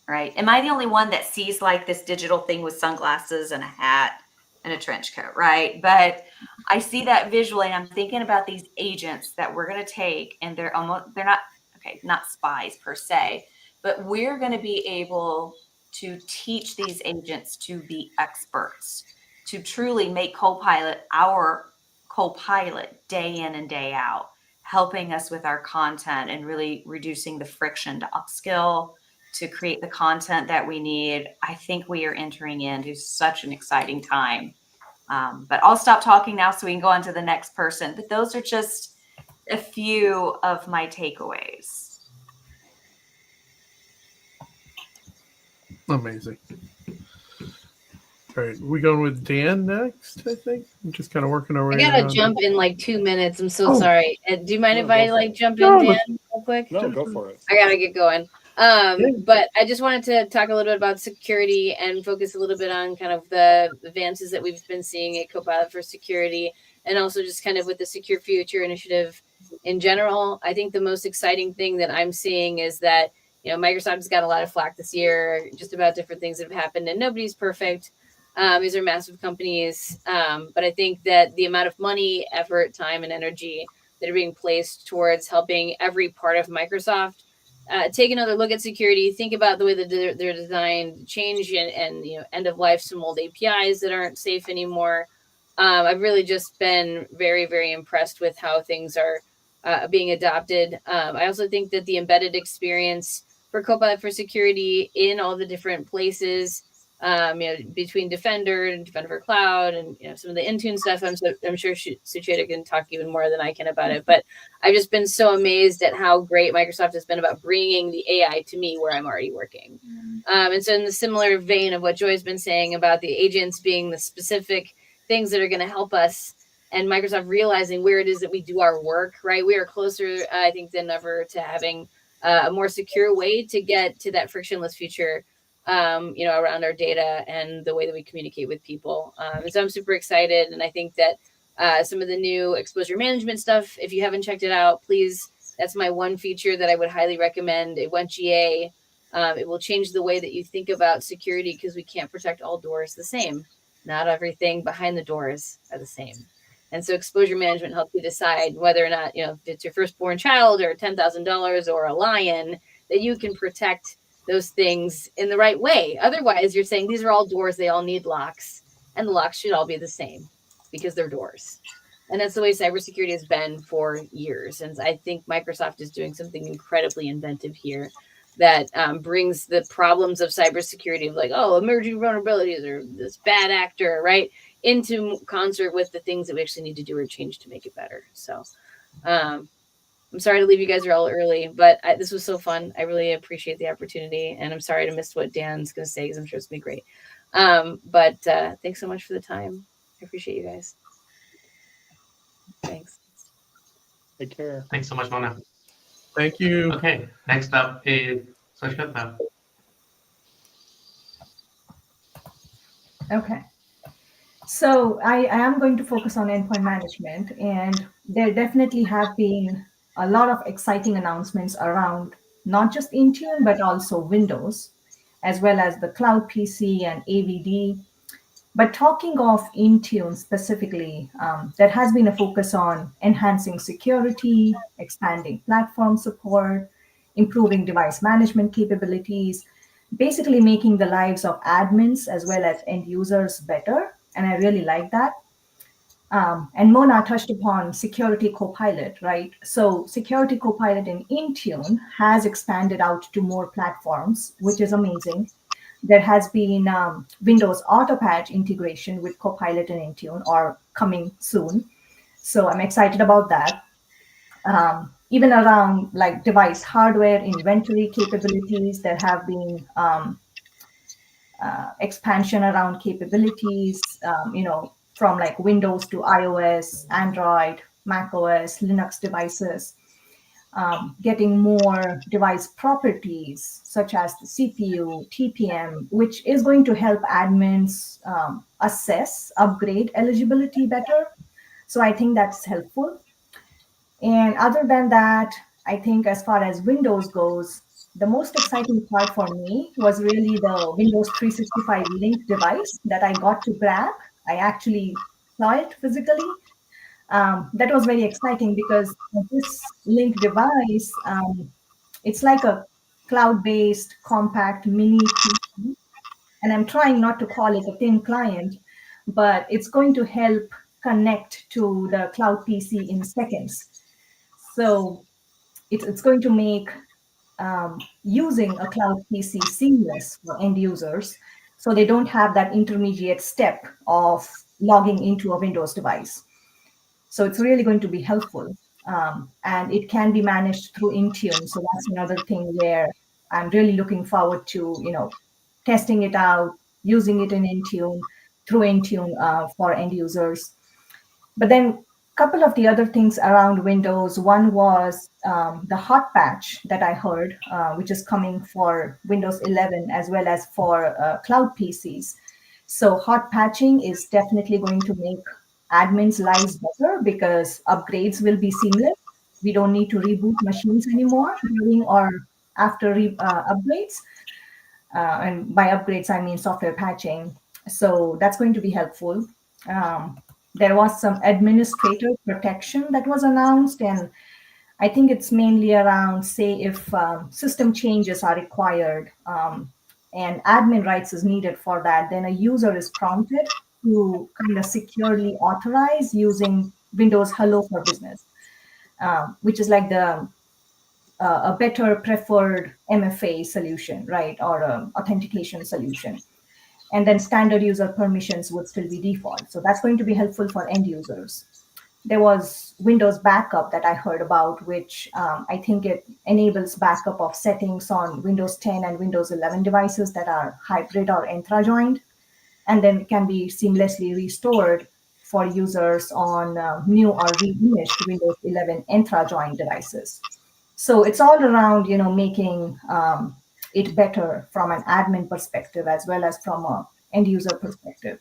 Right? Am I the only one that sees like this digital thing with sunglasses and a hat and a trench coat, right? But I see that visually, and I'm thinking about these agents that we're going to take, and they're not spies per se, but we're going to be able to teach these agents to be experts, to truly make Copilot our Copilot day in and day out, helping us with our content and really reducing the friction to upskill, to create the content that we need. I think we are entering into such an exciting time. But I'll stop talking now so we can go on to the next person. But those are just a few of my takeaways. Amazing. All right, we going with Dan next, I think. I'm just kind of working our way I gotta around. jump in like 2 minutes. I'm so sorry. Do you mind No, if I go for like it. jump No, in, Dan, real quick? No, go for it. I gotta get going. But I just wanted to talk a little bit about security and focus a little bit on kind of the advances that we've been seeing at Copilot for Security, and also just kind of with the Secure Future initiative in general. I think the most exciting thing that I'm seeing is that, you know, Microsoft has got a lot of flack this year just about different things that have happened, and nobody's perfect. These are massive companies. But I think that the amount of money, effort, time, and energy that are being placed towards helping every part of Microsoft take another look at security, think about the way that they're designed, change and you know, end of life some old APIs that aren't safe anymore. I've really just been very, very impressed with how things are being adopted. I also think that the embedded experience for Copilot for Security in all the different places, you know, between Defender and Defender for Cloud and, you know, some of the Intune stuff, I'm sure Sucheta can talk even more than I can about it. But I've just been so amazed at how great Microsoft has been about bringing the AI to me where I'm already working. And so in the similar vein of what Joy's been saying about the agents being the specific things that are going to help us, and Microsoft realizing where it is that we do our work, right? We are closer, I think, than ever to having a more secure way to get to that frictionless future, you know, around our data and the way that we communicate with people. And so I'm super excited. And I think that some of the new exposure management stuff, if you haven't checked it out, please That's my one feature that I would highly recommend. It went GA. It will change the way that you think about security because we can't protect all doors the same. Not everything behind the doors are the same. And so exposure management helps you decide whether or not, if it's your firstborn child or $10,000 or a lion, that you can protect those things in the right way. Otherwise, you're saying these are all doors, they all need locks, and the locks should all be the same because they're doors. And that's the way cybersecurity has been for years. And I think Microsoft is doing something incredibly inventive here that brings the problems of cybersecurity of like, oh, emerging vulnerabilities or this bad actor, right, into concert with the things that we actually need to do or change to make it better. So I'm sorry to leave you guys all early, but this was so fun. I really appreciate the opportunity. And I'm sorry to miss what Dan's going to say because I'm sure it's going to be great. But thanks so much for the time. I appreciate you guys. Thanks. Take care. Thanks so much, Mona. Thank you. Okay, next up is Sucheta. Okay. So I am going to focus on endpoint management, and there definitely have been a lot of exciting announcements around not just Intune, but also Windows, as well as the cloud PC and AVD. But talking of Intune specifically, there has been a focus on enhancing security, expanding platform support, improving device management capabilities, basically making the lives of admins as well as end users better. And I really like that. And Mona touched upon Security Copilot, right? So Security Copilot in Intune has expanded out to more platforms, which is amazing. There has been Windows Auto Patch integration with Copilot and Intune, or coming soon. So I'm excited about that. Even around like device hardware inventory capabilities, there have been expansion around capabilities, from like Windows to iOS, Android, Mac OS, Linux devices. Getting more device properties such as the CPU, TPM, which is going to help admins assess upgrade eligibility better. So I think that's helpful. And other than that, I think as far as Windows goes, the most exciting part for me was really the Windows 365 Link device that I got to grab. I actually saw it physically. That was very exciting because this Link device, it's like a cloud-based compact mini PC, and I'm trying not to call it a thin client, but it's going to help connect to the cloud PC in seconds. So it's going to make using a cloud PC seamless for end users, so they don't have that intermediate step of logging into a Windows device. So it's really going to be helpful. And it can be managed through Intune. So that's another thing where I'm really looking forward to, testing it out, using it in Intune, through Intune for end users. But then a couple of the other things around Windows. One was the hot patch that I heard, which is coming for Windows 11 as well as for cloud PCs. So hot patching is definitely going to make admins' lives better because upgrades will be seamless. We don't need to reboot machines anymore during or after upgrades. And by upgrades, I mean software patching. So that's going to be helpful. There was some administrator protection that was announced, and I think it's mainly around, say, if system changes are required and admin rights is needed for that, then a user is prompted to kind of securely authorize using Windows Hello for Business, which is like the a better preferred MFA solution, right, or authentication solution. And then standard user permissions would still be default. So that's going to be helpful for end users. There was Windows backup that I heard about, which I think it enables backup of settings on Windows 10 and Windows 11 devices that are hybrid or intra-joined, and then can be seamlessly restored for users on new or re-imaged Windows 11 intra-joined devices. So it's all around, making it better from an admin perspective as well as from an end user perspective.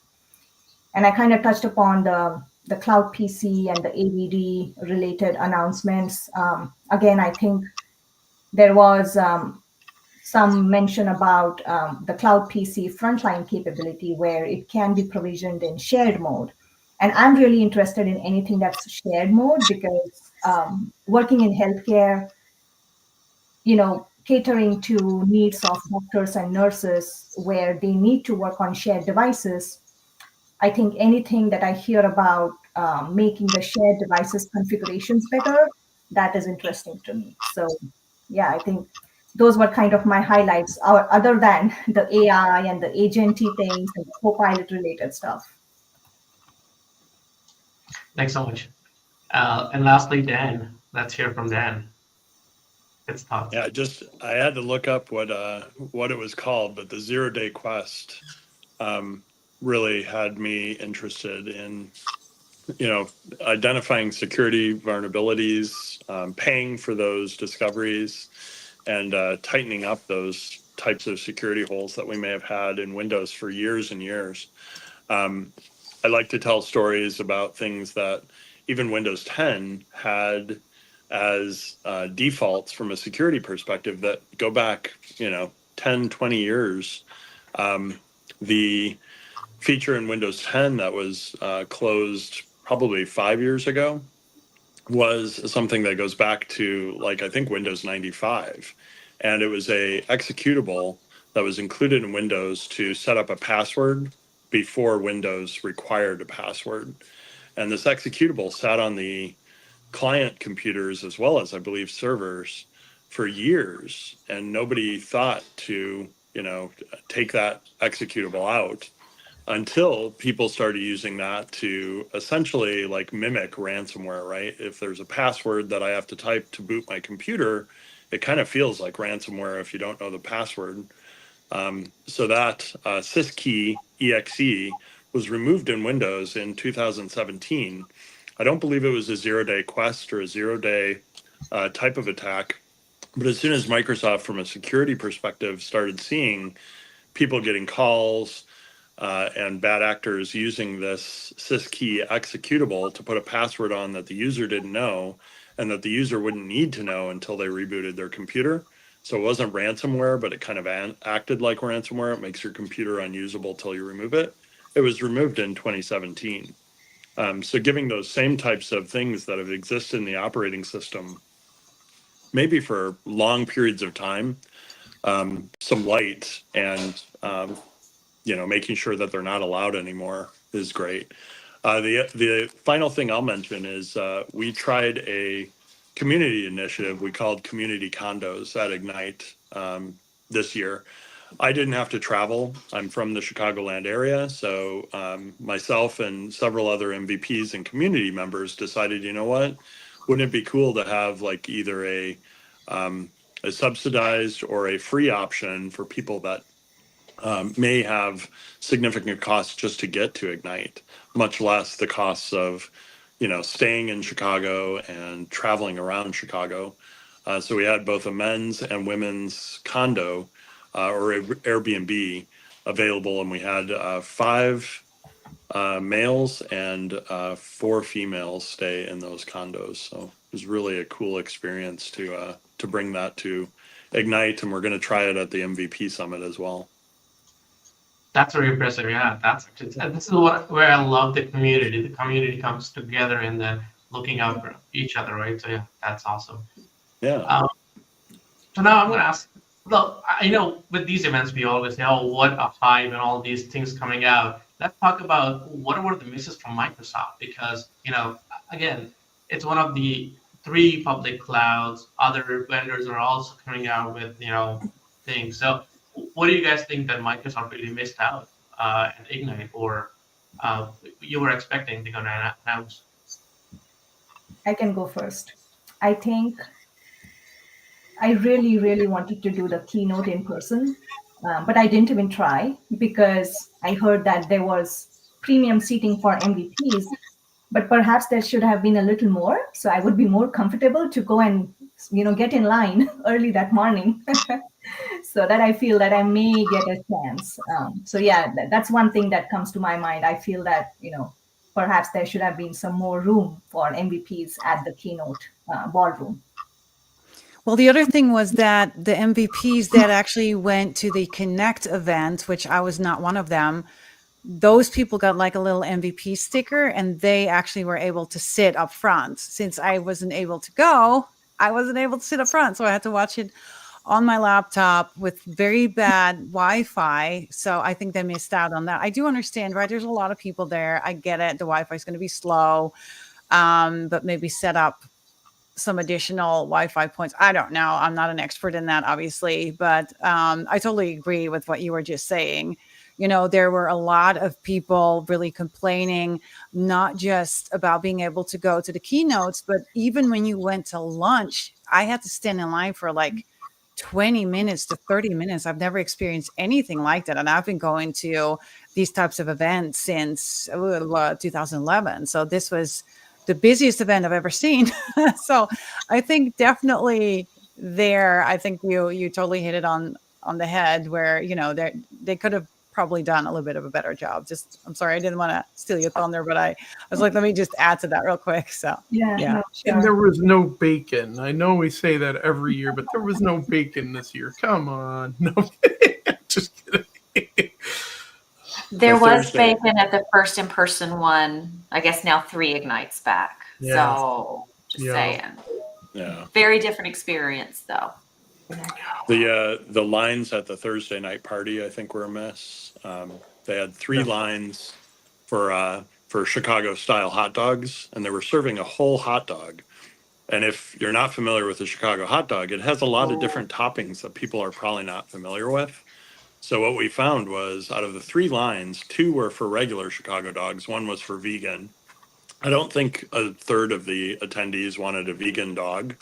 And I kind of touched upon the the cloud PC and the AVD related announcements. Again, I think there was some mention about the cloud PC frontline capability where it can be provisioned in shared mode. And I'm really interested in anything that's shared mode because working in healthcare, catering to needs of doctors and nurses where they need to work on shared devices, I think anything that I hear about making the shared devices configurations better, that is interesting to me. So yeah, I think those were kind of my highlights, other than the AI and the agency things and the Copilot related stuff. Thanks so much. And lastly, Dan. Let's hear from Dan. His thoughts. Yeah, I had to look up what it was called, but the 0-day quest really had me interested in identifying security vulnerabilities, paying for those discoveries, and tightening up those types of security holes that we may have had in Windows for years and years. I like to tell stories about things that even Windows 10 had as defaults from a security perspective that go back, 10, 20 years. The feature in Windows 10 that was closed probably 5 years ago was something that goes back to I think Windows 95. And it was a executable that was included in Windows to set up a password before Windows required a password. And this executable sat on the client computers as well as I believe servers for years, and nobody thought to take that executable out until people started using that to essentially mimic ransomware, right? If there's a password that I have to type to boot my computer, it kind of feels like ransomware if you don't know the password. So that syskey exe was removed in Windows in 2017. I don't believe it was a 0-day quest or a 0-day type of attack. But as soon as Microsoft, from a security perspective, started seeing people getting calls and bad actors using this syskey executable to put a password on that the user didn't know and that the user wouldn't need to know until they rebooted their computer. So it wasn't ransomware, but it kind of acted like ransomware. It makes your computer unusable till you remove it. It was removed in 2017. So giving those same types of things that have existed in the operating system, maybe for long periods of time, some light and making sure that they're not allowed anymore is great. The final thing I'll mention is we tried a community initiative we called Community Condos at Ignite this year. I didn't have to travel. I'm from the Chicagoland area, so myself and several other MVPs and community members decided, you know what, wouldn't it be cool to have either a subsidized or a free option for people that may have significant costs just to get to Ignite, much less the costs of, staying in Chicago and traveling around Chicago. So we had both a men's and women's condo or Airbnb available, and we had 5 males and 4 females stay in those condos. So it was really a cool experience to bring that to Ignite, and we're going to try it at the MVP Summit as well. That's very impressive. Yeah, this is where I love the community. The community comes together and then looking out for each other, right? So yeah, that's awesome. Yeah. So now I'm going to ask. Look, I know with these events we always say, "Oh, what a hype!" and all these things coming out. Let's talk about what were the misses from Microsoft, because again, it's one of the 3 public clouds. Other vendors are also coming out with things. So what do you guys think that Microsoft really missed out at Ignite, or you were expecting they're going to announce? I can go first. I think I really, really wanted to do the keynote in person, but I didn't even try because I heard that there was premium seating for MVPs, but perhaps there should have been a little more, so I would be more comfortable to go and get in line early that morning. So that I feel that I may get a chance. So yeah, that's one thing that comes to my mind. I feel that perhaps there should have been some more room for MVPs at the keynote ballroom. Well, the other thing was that the MVPs that actually went to the Connect event, which I was not one of them, those people got like a little MVP sticker, and they actually were able to sit up front. Since I wasn't able to go, I wasn't able to sit up front. So I had to watch it on my laptop with very bad Wi-Fi. So I think they missed out on that. I do understand, right? There's a lot of people there. I get it. The Wi-Fi is going to be slow, but maybe set up some additional Wi-Fi points. I don't know. I'm not an expert in that, obviously, but I totally agree with what you were just saying. There were a lot of people really complaining, not just about being able to go to the keynotes, but even when you went to lunch, I had to stand in line for like 20 minutes to 30 minutes. I've never experienced anything like that. And I've been going to these types of events since 2011. So this was the busiest event I've ever seen. So I think definitely there, I think you totally hit it on the head where, they could have probably done a little bit of a better job. I'm sorry, I didn't want to steal your thunder, but I was like, let me just add to that real quick. So Yeah. No, sure. And there was no bacon. I know we say that every year, but there was no bacon this year. Come on. No, just kidding. There The was Thursday. bacon at the first in-person one, I guess now 3 Ignites back. Yeah. So just Yeah. saying. Yeah. Very different experience though. The lines at the Thursday night party, I think, were a mess. They had 3 lines for Chicago style hot dogs, and they were serving a whole hot dog. And if you're not familiar with the Chicago hot dog, it has a lot of different toppings that people are probably not familiar with. So what we found was out of the 3 lines, 2 were for regular Chicago dogs. 1 was for vegan. I don't think a third of the attendees wanted a vegan dog.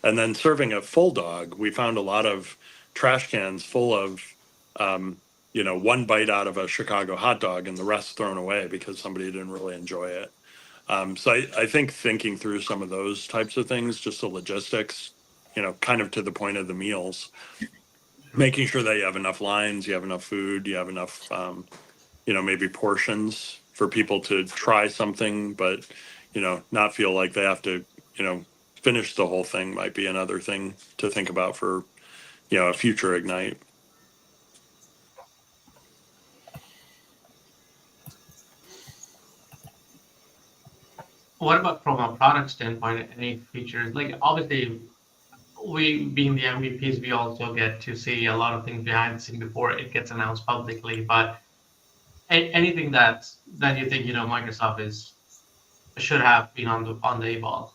And then serving a full dog, we found a lot of trash cans full of, 1 bite out of a Chicago hot dog and the rest thrown away because somebody didn't really enjoy it. So I think thinking through some of those types of things, just the logistics, kind of to the point of the meals, making sure that you have enough lines, you have enough food, you have enough, maybe portions for people to try something, but, not feel like they have to, finish the whole thing might be another thing to think about for, a future Ignite. What about from a product standpoint? Any features? Like obviously, we being the MVPs, we also get to see a lot of things behind the scene before it gets announced publicly. But anything that you think Microsoft should have been on the A-ball.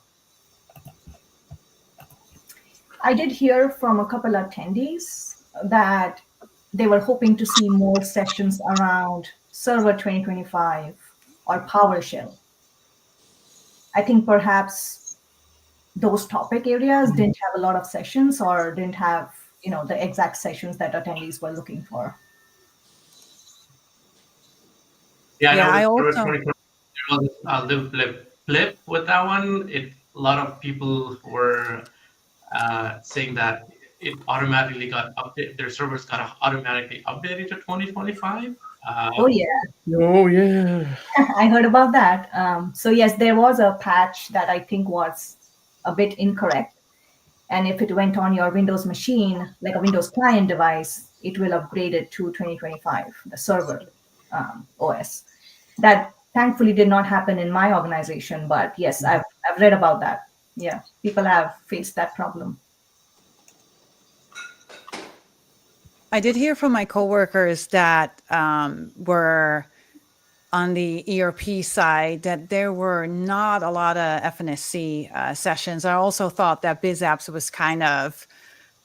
I did hear from a couple of attendees that they were hoping to see more sessions around Server 2025 or PowerShell. I think perhaps those topic areas didn't have a lot of sessions or didn't have, the exact sessions that attendees were looking for. Yeah, I there also was a little flip with that one. A lot of people were saying that it automatically got updated. Their servers got automatically updated to 2025. Oh yeah, Oh, yeah. I heard about that. So yes, there was a patch that I think was a bit incorrect. And if it went on your Windows machine, like a Windows client device, it will upgrade it to 2025, the server OS. That thankfully did not happen in my organization, but yes, I've read about that. Yeah, people have faced that problem. I did hear from my coworkers that were on the ERP side that there were not a lot of FNSC sessions. I also thought that BizApps was kind of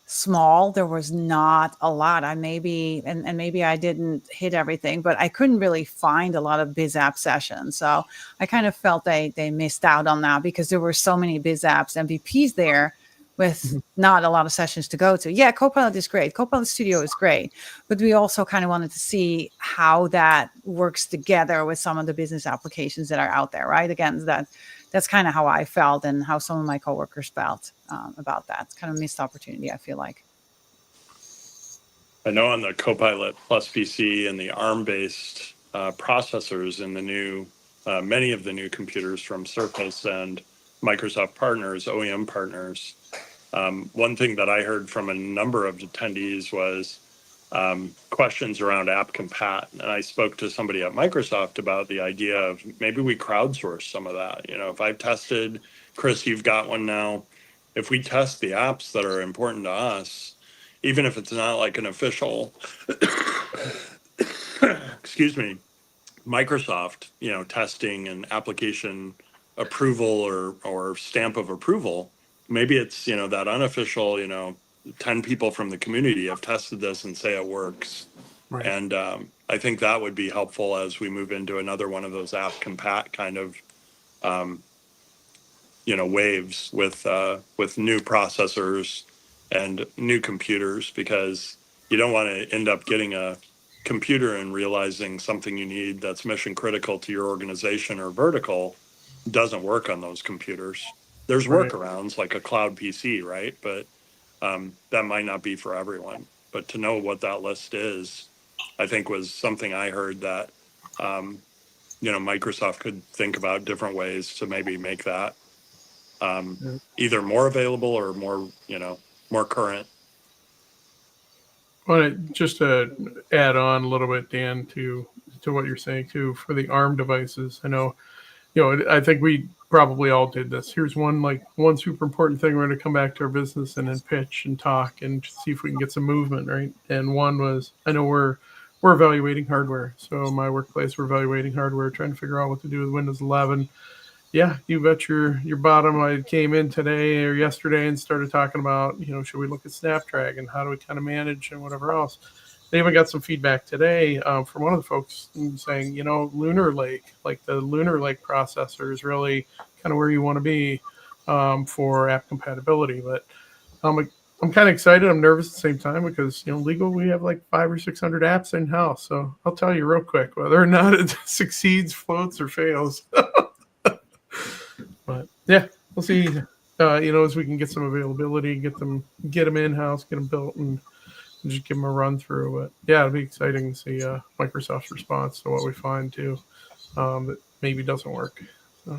small. There was not a lot. Maybe I didn't hit everything, but I couldn't really find a lot of BizApp sessions. So I kind of felt they missed out on that because there were so many BizApps MVPs there with not a lot of sessions to go to. Yeah, Copilot is great. Copilot Studio is great. But we also kind of wanted to see how that works together with some of the business applications that are out there, right? Again, that's kind of how I felt and how some of my coworkers felt about that. It's kind of a missed opportunity, I feel like. I know on the Copilot Plus PC and the ARM-based processors in the new many of the new computers from Surface and Microsoft partners, OEM partners. One thing that I heard from a number of attendees was questions around app compat. And I spoke to somebody at Microsoft about the idea of maybe we crowdsource some of that. You know, if I've tested, Chris, you've got one now. If we test the apps that are important to us, even if it's not like an official, excuse me, Microsoft, you know, testing and application approval or stamp of approval, maybe it's, you know, that unofficial, you know, 10 people from the community have tested this and say it works. Right. And I think that would be helpful as we move into another one of those app compat kind of, you know, waves with new processors and new computers, because you don't want to end up getting a computer and realizing something you need that's mission critical to your organization or vertical doesn't work on those computers. There's Right. workarounds like a cloud PC, right? But that might not be for everyone. But to know what that list is, I think was something I heard that, you know, Microsoft could think about different ways to maybe make that either more available or more, you know, more current. Well, just to add on a little bit, Dan, to what you're saying too, for the ARM devices, I know, you know, I think we probably all did this. Here's one super important thing. We're going to come back to our business and then pitch and talk and see if we can get some movement, right? And one was, I know we're evaluating hardware. So my workplace, we're evaluating hardware, trying to figure out what to do with Windows 11. Yeah, you bet your bottom. I came in today or yesterday and started talking about, you know, should we look at Snapdragon? How do we kind of manage and whatever else? They even got some feedback today from one of the folks saying, you know, Lunar Lake, like the Lunar Lake processor is really kind of where you want to be for app compatibility. But I'm kind of excited. I'm nervous at the same time because, you know, legal, we have like 500 or 600 apps in house. So I'll tell you real quick whether or not it succeeds, floats, or fails. But yeah, we'll see. You know, as we can get some availability, get them in house, get them built, and just give them a run through. But yeah, it'll be exciting to see Microsoft's response to what we find too that maybe doesn't work. So.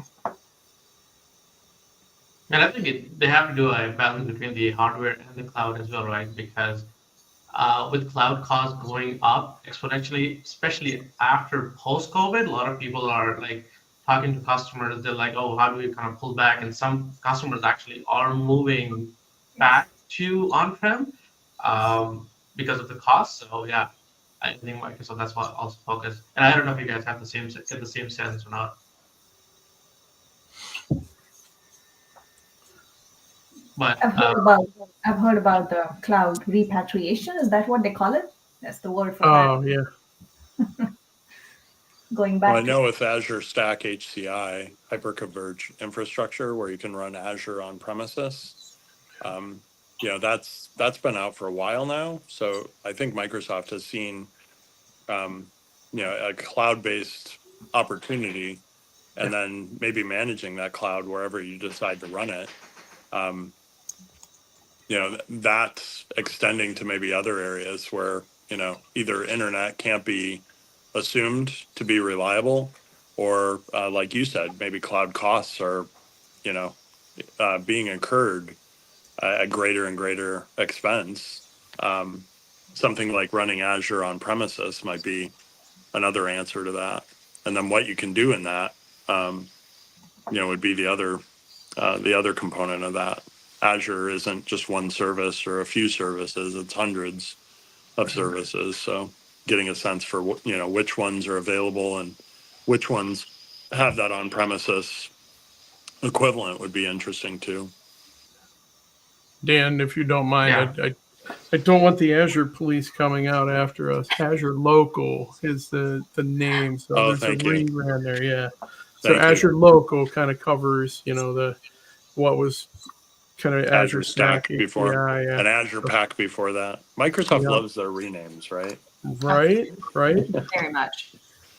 And I think they have to do a balance between the hardware and the cloud as well, right? Because with cloud costs going up exponentially, especially after post-COVID, a lot of people are like talking to customers. They're like, oh, how do we kind of pull back? And some customers actually are moving back to on-prem because of the cost. So yeah, I think Microsoft, that's what also focus. And I don't know if you guys have get the same sense or not. But I've heard about the cloud repatriation. Is that what they call it? That's the word for that. Oh yeah. Going back. Well, I know with Azure Stack HCI, hyperconverged infrastructure, where you can run Azure on premises, you know, that's been out for a while now. So I think Microsoft has seen, you know, a cloud-based opportunity, and then maybe managing that cloud wherever you decide to run it. You know, that's extending to maybe other areas where, you know, either internet can't be assumed to be reliable, or like you said, maybe cloud costs are, you know, being incurred at greater and greater expense. Something like running Azure on premises might be another answer to that. And then what you can do in that, you know, would be the other component of that. Azure isn't just one service or a few services; it's hundreds of services. So getting a sense for, you know, which ones are available and which ones have that on-premises equivalent would be interesting too. Dan, if you don't mind, yeah. I don't want the Azure police coming out after us. Azure Local is the name. So there's a rebrand there, yeah. So Azure Local kind of covers, you know, what was kind of Azure Stack before, yeah. and Azure Pack before that. Microsoft loves their renames, right? Right. Very much.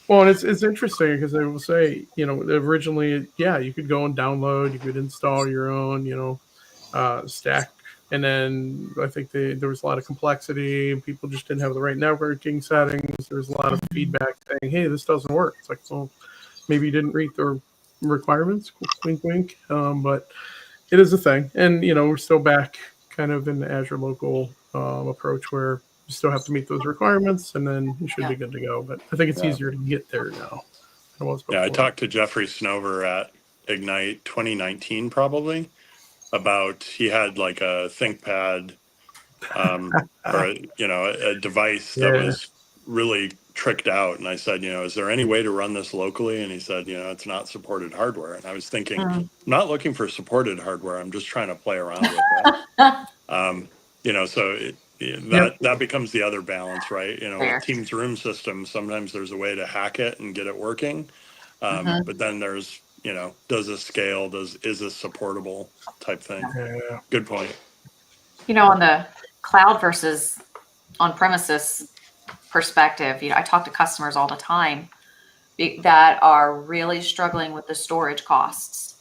Well, and it's interesting because they will say, you know, originally, yeah, you could go and download, you could install your own, you know, stack. And then I think there was a lot of complexity. People just didn't have the right networking settings. There was a lot of feedback saying, hey, this doesn't work. It's like, well, maybe didn't meet the requirements. Wink, wink. But it is a thing, and we're still back kind of in the Azure local approach where you still have to meet those requirements, and then you should be good to go. But I think it's easier to get there now than it was before. Yeah, I talked to Jeffrey Snover at Ignite 2019 probably about he had like a ThinkPad or a device that was really tricked out, and I said, is there any way to run this locally? And he said, it's not supported hardware. And I was thinking, I'm not looking for supported hardware, I'm just trying to play around with it. So that becomes the other balance, right? With Teams room systems, sometimes there's a way to hack it and get it working, but then there's does this scale, is this supportable type thing. Good point. On the cloud versus on-premises perspective, I talk to customers all the time that are really struggling with the storage costs.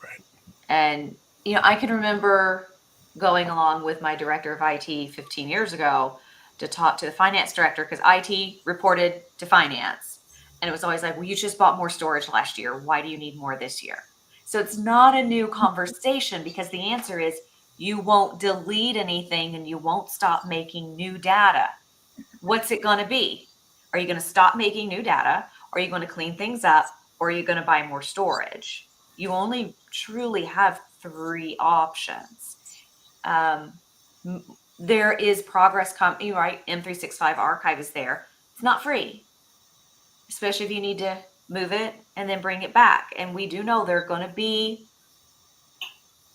Right. And, I can remember going along with my director of IT 15 years ago to talk to the finance director, because IT reported to finance. And it was always like, well, you just bought more storage last year. Why do you need more this year? So it's not a new conversation, because the answer is you won't delete anything and you won't stop making new data. What's it going to be? Are you going to stop making new data? Are you going to clean things up? Or are you going to buy more storage? You only truly have 3 options. There is progress coming, right? M365 archive is there. It's not free, especially if you need to move it and then bring it back. And we do know there are going to be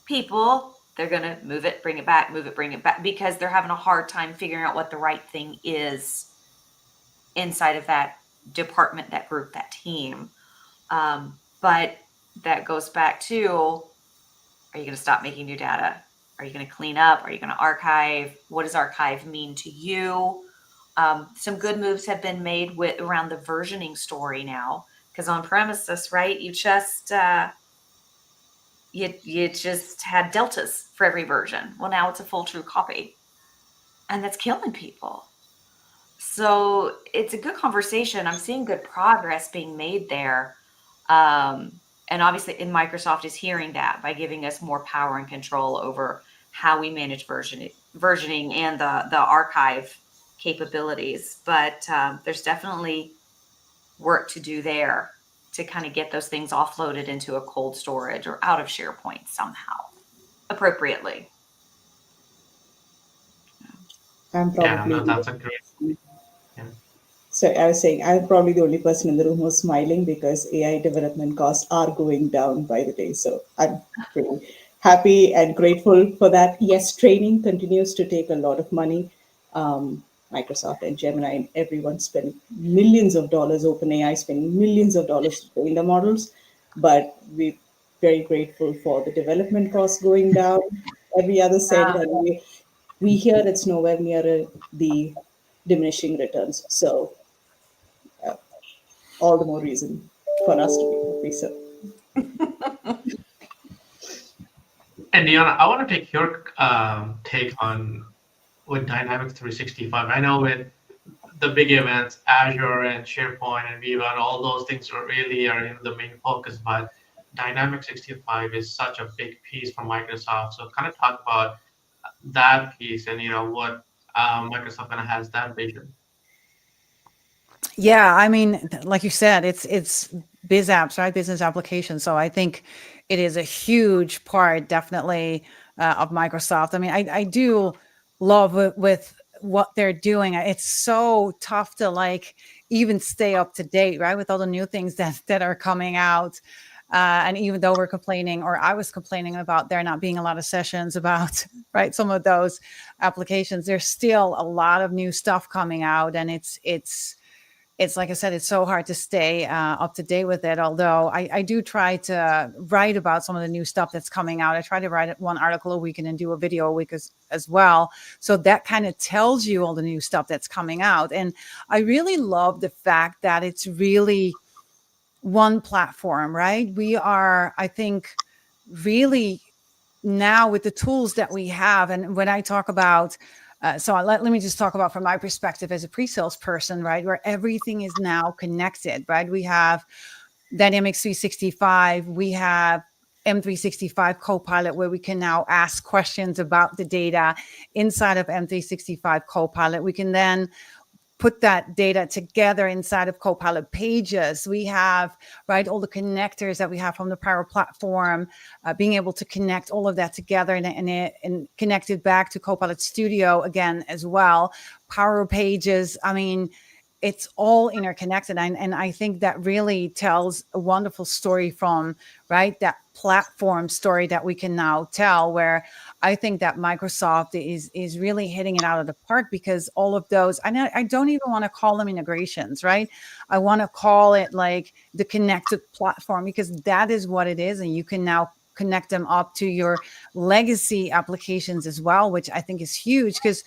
people, they're going to move it, bring it back, move it, bring it back, because they're having a hard time figuring out what the right thing is inside of that department, that group, that team. But that goes back to, are you going to stop making new data? Are you going to clean up? Are you going to archive? What does archive mean to you? Some good moves have been made around the versioning story now, because on premises, right, you just you just had deltas for every version. Well, now it's a full true copy, and that's killing people. So it's a good conversation. I'm seeing good progress being made there. And obviously, Microsoft is hearing that by giving us more power and control over how we manage versioning and the archive capabilities. But there's definitely work to do there to kind of get those things offloaded into a cold storage or out of SharePoint somehow appropriately. I'm probably that's a great. So I was saying, I'm probably the only person in the room who's smiling, because AI development costs are going down by the day. So I'm really happy and grateful for that. Yes, training continues to take a lot of money. Microsoft and Gemini and everyone spend millions of dollars, OpenAI spending millions of dollars to train the models. But we're very grateful for the development costs going down every other cent. And we hear it's nowhere near the diminishing returns. So all the more reason for us to be happy. So, And Diana, I want to take your take on with Dynamics 365. I know with the big events, Azure and SharePoint and Viva and all those things are the main focus, but Dynamics 365 is such a big piece for Microsoft. So kind of talk about that piece and what Microsoft kind of has that vision. Yeah, I mean, like you said, it's biz apps, right? Business applications. So I think it is a huge part, definitely, of Microsoft. I mean, I do love with what they're doing. It's so tough to even stay up to date, right? With all the new things that are coming out. And even though we're complaining, or I was complaining about there not being a lot of sessions about, right, some of those applications, there's still a lot of new stuff coming out, and it's like I said, it's so hard to stay up to date with it. Although I do try to write about some of the new stuff that's coming out. I try to write 1 article a week and then do a video a week as well. So that kind of tells you all the new stuff that's coming out. And I really love the fact that it's really one platform, right? We are, I think, really now with the tools that we have. And when I talk about so let me just talk about from my perspective as a pre-sales person, right, where everything is now connected, right? We have Dynamics 365, we have M365 Copilot, where we can now ask questions about the data inside of M365 Copilot. We can then put that data together inside of Copilot Pages. We have, right, all the connectors that we have from the Power Platform, being able to connect all of that together and connect it back to Copilot Studio again as well. Power Pages, I mean, it's all interconnected. And I think that really tells a wonderful story from, right, that platform story that we can now tell, where I think that Microsoft is really hitting it out of the park, because all of those, I don't even want to call them integrations, right? I want to call it like the connected platform, because that is what it is. And you can now connect them up to your legacy applications as well, which I think is huge, because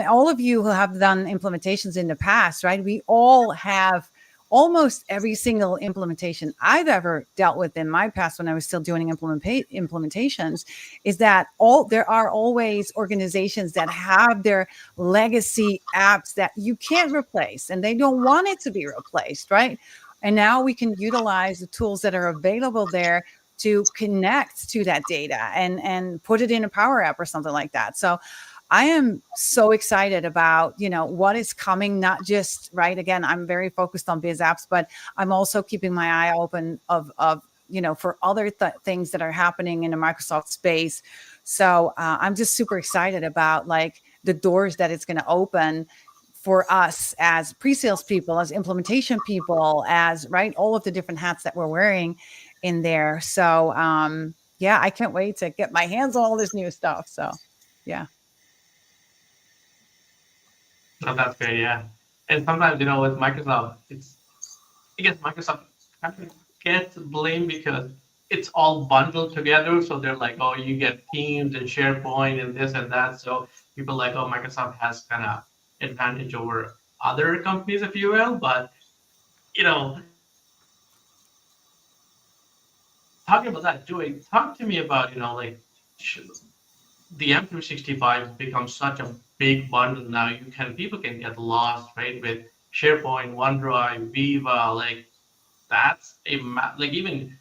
all of you who have done implementations in the past, right? We all have almost every single implementation I've ever dealt with in my past, when I was still doing implementations, is that there are always organizations that have their legacy apps that you can't replace, and they don't want it to be replaced, right? And now we can utilize the tools that are available there to connect to that data and put it in a Power App or something like that. So I am so excited about, what is coming, not just, right, again, I'm very focused on biz apps, but I'm also keeping my eye open for other things that are happening in the Microsoft space. So I'm just super excited about like the doors that it's going to open for us as pre-sales people, as implementation people, as, right, all of the different hats that we're wearing in there. So yeah, I can't wait to get my hands on all this new stuff. So yeah. No, that's great, yeah. And sometimes, with Microsoft, I guess Microsoft kind of gets blamed because it's all bundled together. So they're like, oh, you get Teams and SharePoint and this and that. So people like, oh, Microsoft has kind of advantage over other companies, if you will. But, talking about that, Joey, talk to me about, the M365 becomes such a big bundle now. People can get lost, right? With SharePoint, OneDrive, Viva, like that's even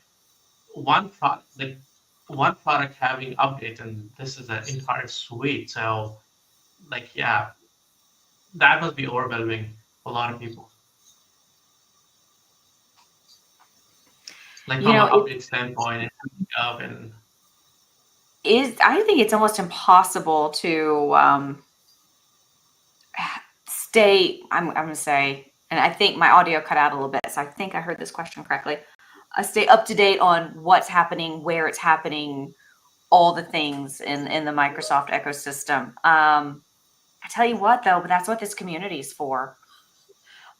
one product, having updates, and this is an entire suite. So, yeah, that must be overwhelming for a lot of people. Like from an update standpoint, and I think it's almost impossible to stay. I'm going to say, and I think my audio cut out a little bit, so I think I heard this question correctly. Stay up to date on what's happening, where it's happening, all the things in the Microsoft ecosystem. I tell you what, though, but that's what this community is for.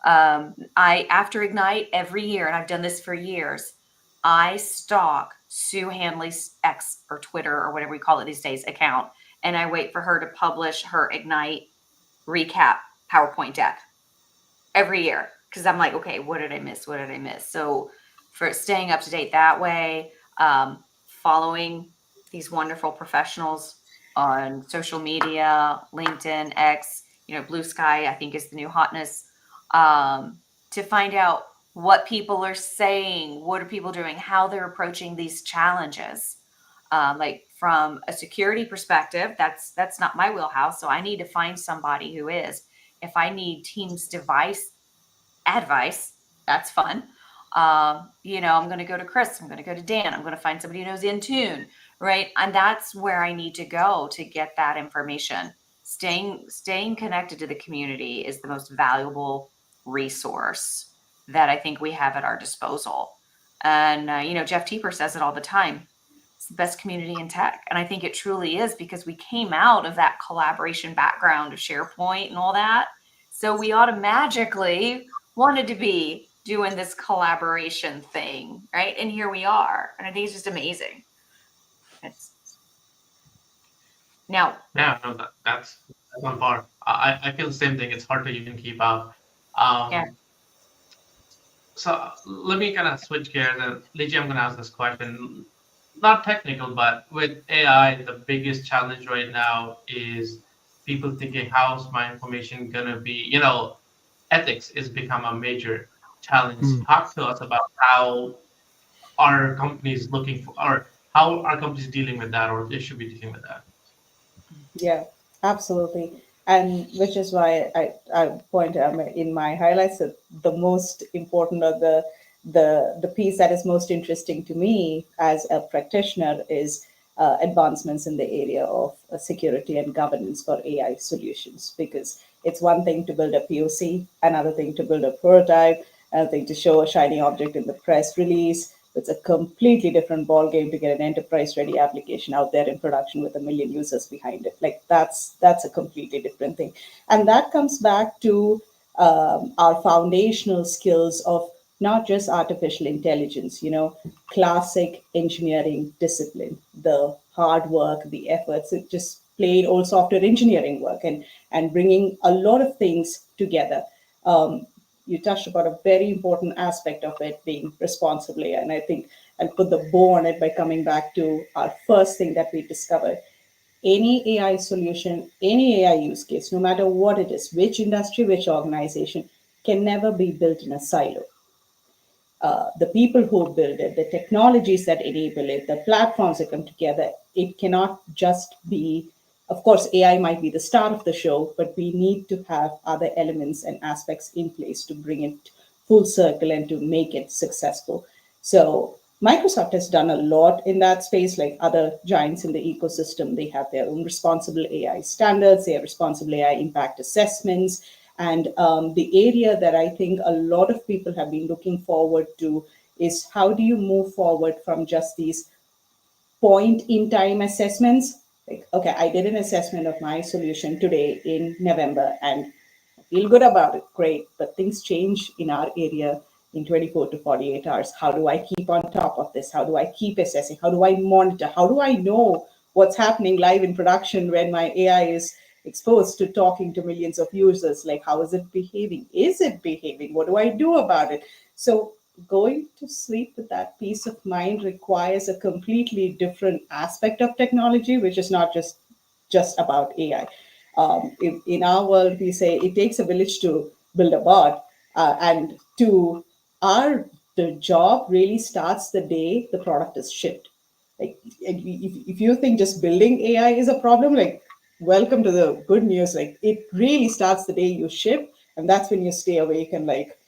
After Ignite every year, and I've done this for years, I stalk Sue Hanley's X or Twitter or whatever we call it these days account, and I wait for her to publish her Ignite recap PowerPoint deck every year, because I'm like, okay, what did I miss? What did I miss? So for staying up to date that way, following these wonderful professionals on social media, LinkedIn, X, Blue Sky, I think is the new hotness, to find out what people are saying, what are people doing, how they're approaching these challenges. Like from a security perspective, that's not my wheelhouse. So I need to find somebody who is. If I need Teams device advice, that's fun. I'm going to go to Chris. I'm going to go to Dan. I'm going to find somebody who knows Intune, right? And that's where I need to go to get that information. Staying connected to the community is the most valuable resource that I think we have at our disposal. And, Jeff Teeper says it all the time. It's the best community in tech. And I think it truly is, because we came out of that collaboration background of SharePoint and all that. So we automatically wanted to be doing this collaboration thing, right? And here we are. And I think it's just amazing. Yeah, no, that's one part. I feel the same thing. It's hard to even keep up. Yeah. So let me kind of switch gears. And Liji, I'm going to ask this question. Not technical, but with AI, the biggest challenge right now is people thinking, how's my information going to be? Ethics has become a major challenge. Talk to us about how our companies looking for, or how our companies dealing with that, or they should be dealing with that. Yeah, absolutely. And which is why I point out in my highlights that the most important, or the piece that is most interesting to me as a practitioner is advancements in the area of security and governance for AI solutions. Because it's one thing to build a POC, another thing to build a prototype, another thing to show a shiny object in the press release. It's a completely different ballgame to get an enterprise-ready application out there in production with 1 million users behind it. Like that's a completely different thing, and that comes back to our foundational skills of not just artificial intelligence, classic engineering discipline, the hard work, the efforts, it just plain old software engineering work, and bringing a lot of things together. You touched upon a very important aspect of it being responsibly. And I think I'll put the bow on it by coming back to our first thing that we discovered. Any AI solution, any AI use case, no matter what it is, which industry, which organization, can never be built in a silo. The people who build it, the technologies that enable it, the platforms that come together, it cannot just be, of course, AI might be the star of the show, but we need to have other elements and aspects in place to bring it full circle and to make it successful. So Microsoft has done a lot in that space, like other giants in the ecosystem. They have their own responsible AI standards, they have responsible AI impact assessments. And the area that I think a lot of people have been looking forward to is how do you move forward from just these point in time assessments? Like, okay, I did an assessment of my solution today in November and I feel good about it. Great. But things change in our area in 24 to 48 hours. How do I keep on top of this? How do I keep assessing? How do I monitor? How do I know what's happening live in production when my AI is exposed to talking to millions of users? Like, how is it behaving? Is it behaving? What do I do about it? So going to sleep with that peace of mind requires a completely different aspect of technology, which is not just about AI. In our world, we say it takes a village to build a bot, and to our the job really starts the day the product is shipped. Like if you think just building AI is a problem, like welcome to the good news. Like it really starts the day you ship, and that's when you stay awake and like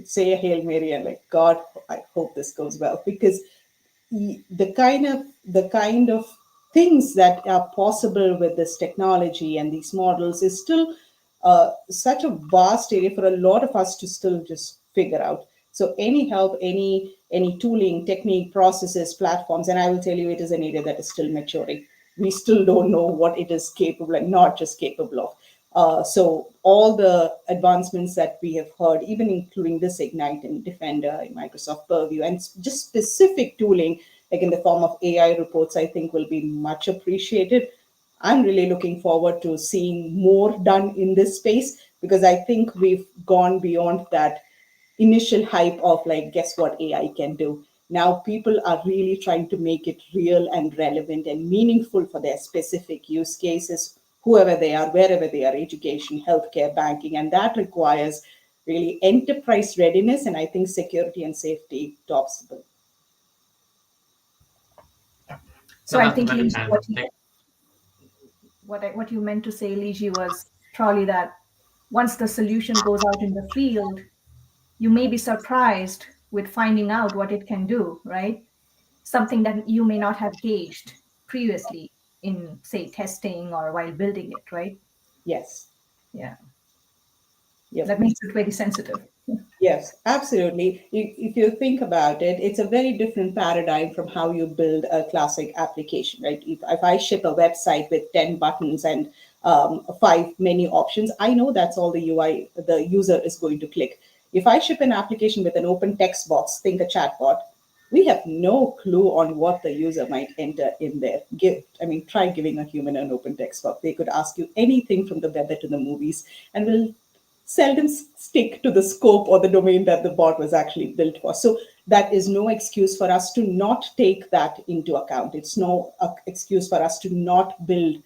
say a Hail Mary and like, God, I hope this goes well. Because the kind of things that are possible with this technology and these models is still such a vast area for a lot of us to still just figure out. So any help, any tooling, technique, processes, platforms, and I will tell you, it is an area that is still maturing. We still don't know what it is capable and not just capable of. So all the advancements that we have heard, even including this Ignite and Defender in Microsoft Purview, and just specific tooling, like in the form of AI reports, I think will be much appreciated. I'm really looking forward to seeing more done in this space, because I think we've gone beyond that initial hype of like, guess what AI can do. Now people are really trying to make it real and relevant and meaningful for their specific use cases, whoever they are, wherever they are, education, healthcare, banking, and that requires really enterprise readiness, and I think security and safety tops the bill. So No, I that's think very Liji, kind. what you meant to say, Liji, was probably that once the solution goes out in the field, you may be surprised with finding out what it can do, right? Something that you may not have gauged previously in, say, testing or while building it, right? Yes. Yeah. Yep. That makes it very sensitive. Yes, absolutely. If you think about it, it's a very different paradigm from how you build a classic application, right? If I ship a website with 10 buttons and 5 menu options, I know that's all the user is going to click. If I ship an application with an open text box, think a chatbot, we have no clue on what the user might enter in there. Try giving a human an open text box. They could ask you anything from the weather to the movies, and will seldom stick to the scope or the domain that the bot was actually built for. So that is no excuse for us to not take that into account. It's no excuse for us to not build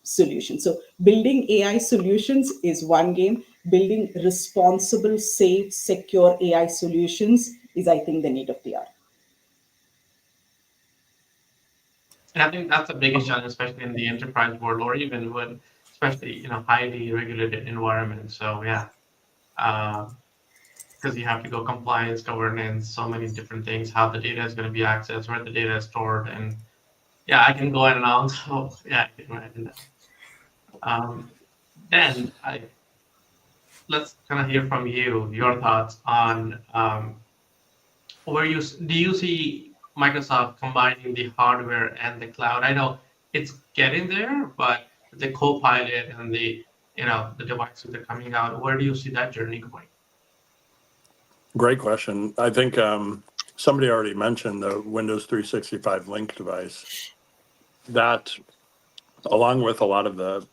solutions. So building AI solutions is one game. building responsible, safe, secure AI solutions is, I think, the need of the hour. And I think that's the biggest challenge, especially in the enterprise world, or even when, especially highly regulated environments. So yeah, because you have to go compliance, governance, so many different things, how the data is going to be accessed, where the data is stored, and yeah, I can go on and on. So yeah, I can imagine that. Then let's kind of hear from you, your thoughts on do you see Microsoft combining the hardware and the cloud? I know it's getting there, but the Copilot and the devices that are coming out, where do you see that journey going? Great question. I think somebody already mentioned the Windows 365 Link device. That, along with a lot of the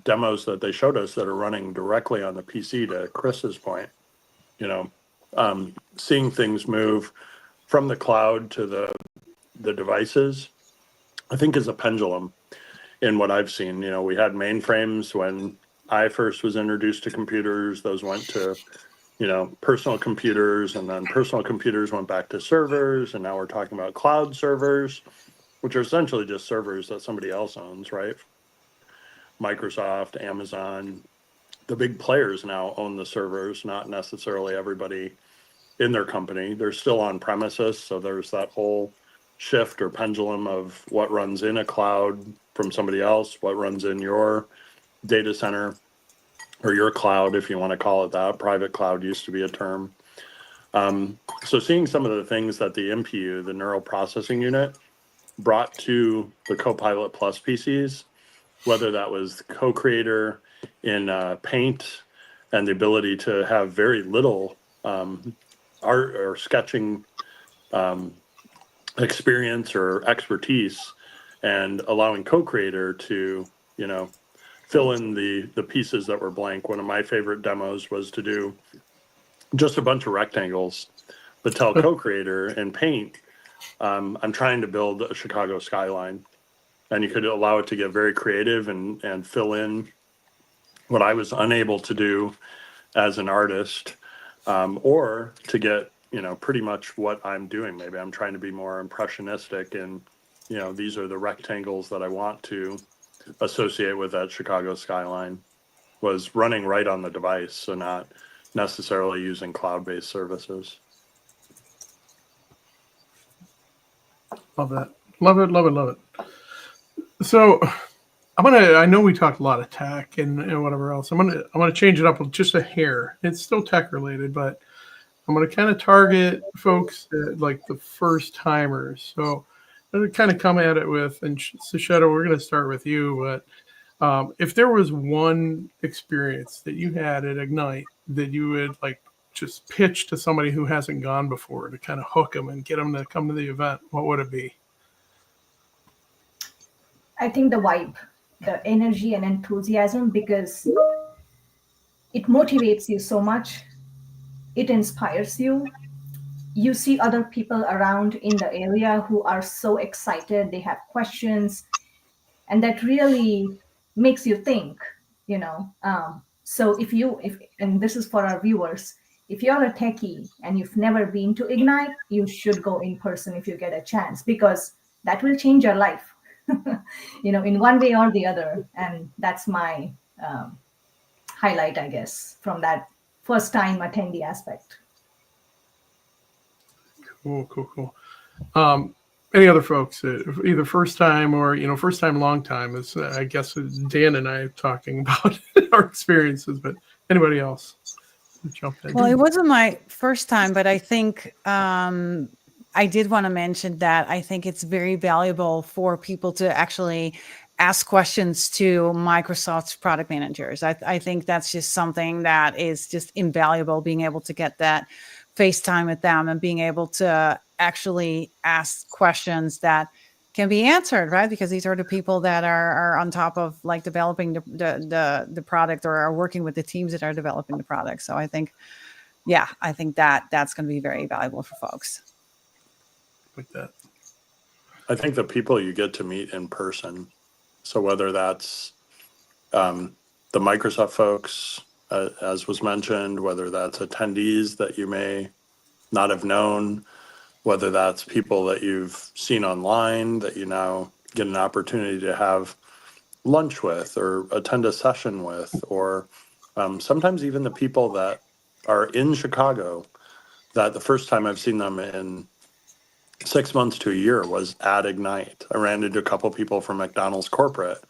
demos that they showed us that are running directly on the PC, to Chris's point, seeing things move from the cloud to the devices, I think is a pendulum in what I've seen. We had mainframes when I first was introduced to computers. Those went to personal computers, and then personal computers went back to servers, and now we're talking about cloud servers, which are essentially just servers that somebody else owns, right? Microsoft, Amazon, the big players now own the servers, not necessarily everybody in their company. They're still on premises, so there's that whole shift or pendulum of what runs in a cloud from somebody else, what runs in your data center, or your cloud, if you want to call it that. Private cloud used to be a term. So seeing some of the things that the NPU, the neural processing unit, brought to the Copilot Plus PCs, whether that was the co-creator in Paint and the ability to have very little art or sketching experience or expertise, and allowing co-creator to, fill in the pieces that were blank. One of my favorite demos was to do just a bunch of rectangles, but tell co-creator in Paint, I'm trying to build a Chicago skyline. And you could allow it to get very creative and fill in what I was unable to do as an artist, or to get, pretty much what I'm doing. Maybe I'm trying to be more impressionistic, and, these are the rectangles that I want to associate with that Chicago skyline, was running right on the device, so not necessarily using cloud-based services. Love that. Love it, love it, love it. So I know we talked a lot of tech and whatever else. I'm gonna change it up just a hair. It's still tech related, but I'm gonna kind of target folks that, like the first timers. So I'm gonna kind of come at it with, and Sucheta, we're gonna start with you, but if there was one experience that you had at Ignite that you would like just pitch to somebody who hasn't gone before to kind of hook them and get them to come to the event, what would it be? I think the vibe, the energy and enthusiasm, because it motivates you so much. It inspires you. You see other people around in the area who are so excited, they have questions, and that really makes you think, so and this is for our viewers, if you're a techie and you've never been to Ignite, you should go in person if you get a chance, because that will change your life, in one way or the other. And that's my highlight, I guess, from that first time attendee aspect. Cool. Any other folks, either first time or first time, long time? Is I guess Dan and I talking about our experiences, but anybody else jump in? Well, it wasn't my first time, but I think I did want to mention that I think it's very valuable for people to actually ask questions to Microsoft's product managers. I think that's just something that is just invaluable, being able to get that FaceTime with them and being able to actually ask questions that can be answered, right? Because these are the people that are on top of like developing the product, or are working with the teams that are developing the product. So I think that's going to be very valuable for folks. Like that. I think the people you get to meet in person, so whether that's the Microsoft folks, as was mentioned, whether that's attendees that you may not have known, whether that's people that you've seen online that you now get an opportunity to have lunch with or attend a session with, or sometimes even the people that are in Chicago that the first time I've seen them in 6 months to a year was at Ignite. I ran into a couple people from McDonald's corporate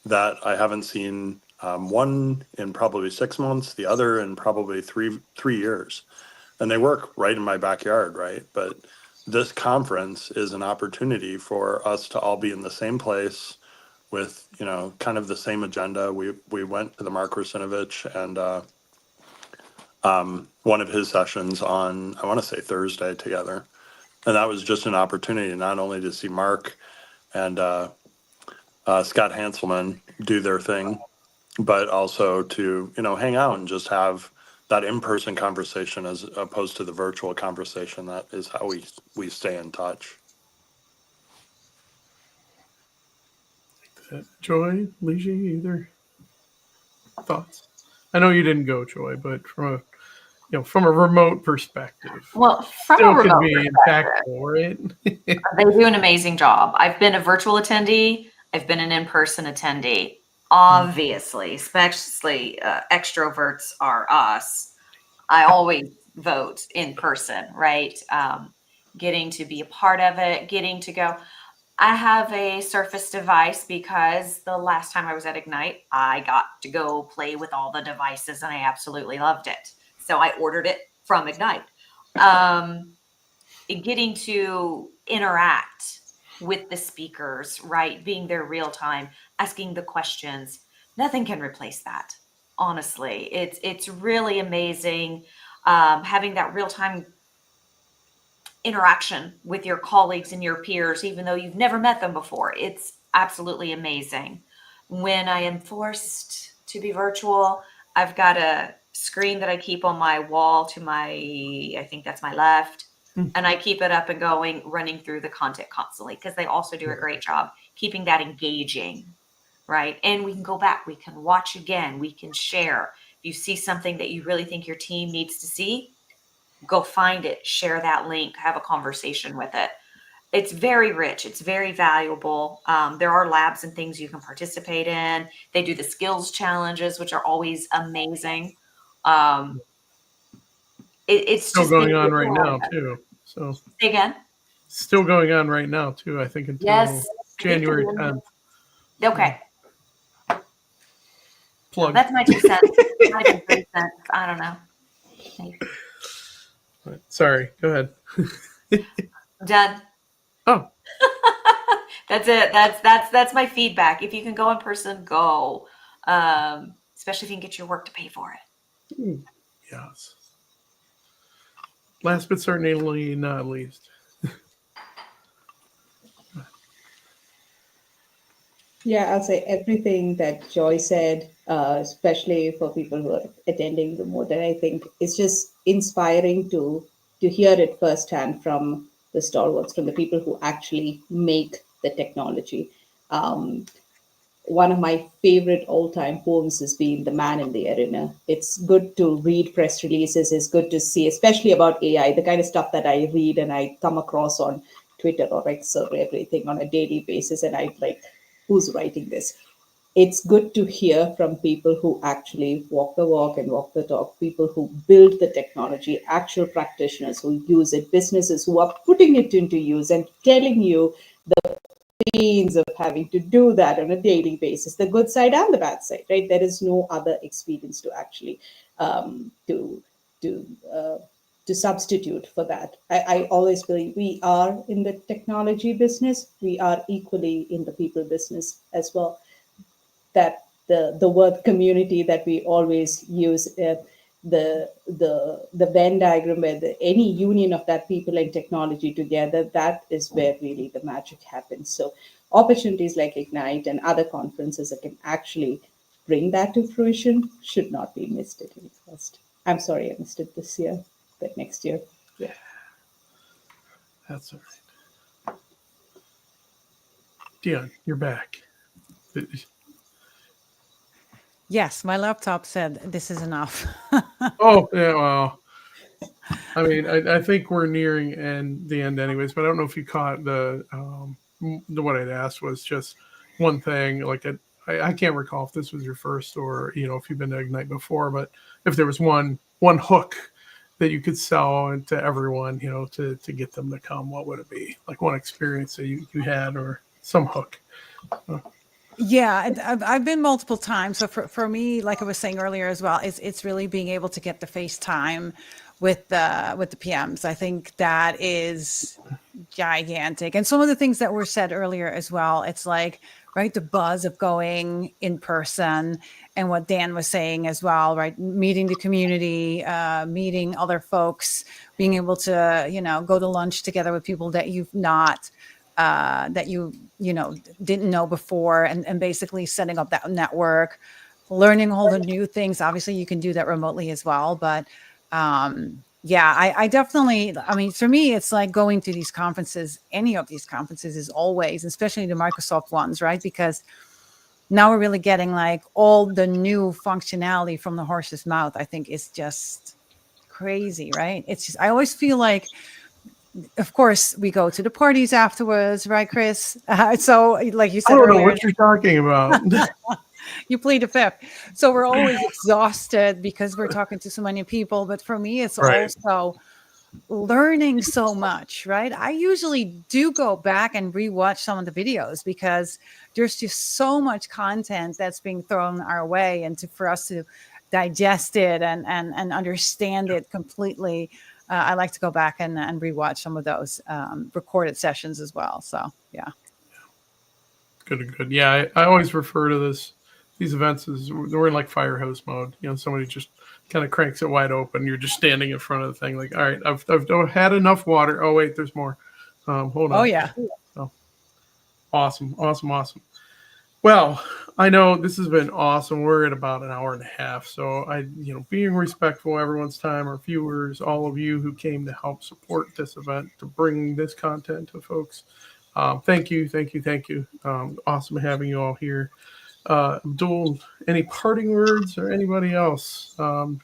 that I haven't seen, one in probably 6 months, the other in probably three years. And they work right in my backyard, right? But this conference is an opportunity for us to all be in the same place with, kind of the same agenda. We went to the Mark Rusinovich and one of his sessions on, I want to say Thursday together. And that was just an opportunity not only to see Mark and Scott Hanselman do their thing, but also to, hang out and just have that in-person conversation as opposed to the virtual conversation. That is how we stay in touch. Joy, Liji, either thoughts? I know you didn't go, Joy, but from a remote perspective, Well, from still a could remote be perspective, impactful, right? they do an amazing job. I've been a virtual attendee. I've been an in-person attendee. Obviously, especially extroverts are us. I always vote in person, right? Getting to be a part of it, getting to go. I have a Surface device because the last time I was at Ignite, I got to go play with all the devices and I absolutely loved it. So I ordered it from Ignite. Getting to interact with the speakers, right? Being there real time, asking the questions. Nothing can replace that. Honestly, it's really amazing having that real time interaction with your colleagues and your peers, even though you've never met them before. It's absolutely amazing. When I am forced to be virtual, I've got a screen that I keep on my wall to I think that's my left. And I keep it up and going, running through the content constantly because they also do a great job keeping that engaging, right? And we can go back, we can watch again, we can share. If you see something that you really think your team needs to see, go find it, share that link, have a conversation with it. It's very rich. It's very valuable. There are labs and things you can participate in. They do the skills challenges, which are always amazing. It's Still just going on right now too. So say again. Still going on right now too. I think until January 10th. Okay. Plug. That's my 2 cents. Not even 3 cents. I don't know. Maybe. Sorry. Go ahead. I'm done. Oh. That's it. That's my feedback. If you can go in person, go. Especially if you can get your work to pay for it. Yes. Last but certainly not least. Yeah, I'll say everything that Joy said, especially for people who are attending remote. And I think it's just inspiring to hear it firsthand from the stalwarts, from the people who actually make the technology. One of my favorite all-time poems has been "The Man in the Arena." It's good to read press releases. It's good to see, especially about AI, the kind of stuff that I read and I come across on Twitter or X or everything on a daily basis. And I like, who's writing this? It's good to hear from people who actually walk the walk and walk the talk, people who build the technology, actual practitioners who use it, businesses who are putting it into use and telling you the pains of having to do that on a daily basis, the good side and the bad side, right? There is no other experience to actually to substitute for that. I always believe we are in the technology business. We are equally in the people business as well. That the word community that we always use, the Venn diagram where any union of that people and technology together, that is where really the magic happens. So opportunities like Ignite and other conferences that can actually bring that to fruition should not be missed at any cost. I'm sorry I missed it this year, but next year, yeah. That's all right. Dian, you're back. Yes, my laptop said this is enough. Oh, yeah, well, I mean, I think we're nearing the end anyways, but I don't know if you caught what I'd asked was just one thing. Like, I can't recall if this was your first or, if you've been to Ignite before, but if there was one hook that you could sell to everyone, to get them to come, what would it be? Like one experience that you had or some hook. Yeah, I've been multiple times. So for me, like I was saying earlier as well, it's really being able to get the FaceTime with the PMs. I think that is gigantic. And some of the things that were said earlier as well, it's like, right, the buzz of going in person and what Dan was saying as well, right, meeting the community, meeting other folks, being able to, go to lunch together with people that you've not that you didn't know before, and basically setting up that network, learning all the new things. Obviously you can do that remotely as well, but yeah, I definitely, I mean, for me, it's like going to these conferences, any of these conferences is always, especially the Microsoft ones, right? Because now we're really getting like all the new functionality from the horse's mouth. I think is just crazy, right? It's just, I always feel like, of course, we go to the parties afterwards, right, Chris? So, like you I said don't know earlier, what you're talking about. you plead the fifth. So we're always exhausted because we're talking to so many people. But for me, it's Right. also learning so much, right? I usually do go back and rewatch some of the videos because there's just so much content that's being thrown our way, and for us to digest it and understand it completely. I like to go back and rewatch some of those recorded sessions as well. So yeah. Good. Yeah, I always refer to these events as we're in like firehouse mode. Somebody just kind of cranks it wide open. You're just standing in front of the thing, like, all right, I've had enough water. Oh wait, there's more. Hold on. Oh yeah. Oh, awesome. Well, I know this has been awesome. We're at about an hour and a half, so being respectful of everyone's time, our viewers, all of you who came to help support this event, to bring this content to folks. Thank you. Awesome having you all here. Abdul, any parting words or anybody else?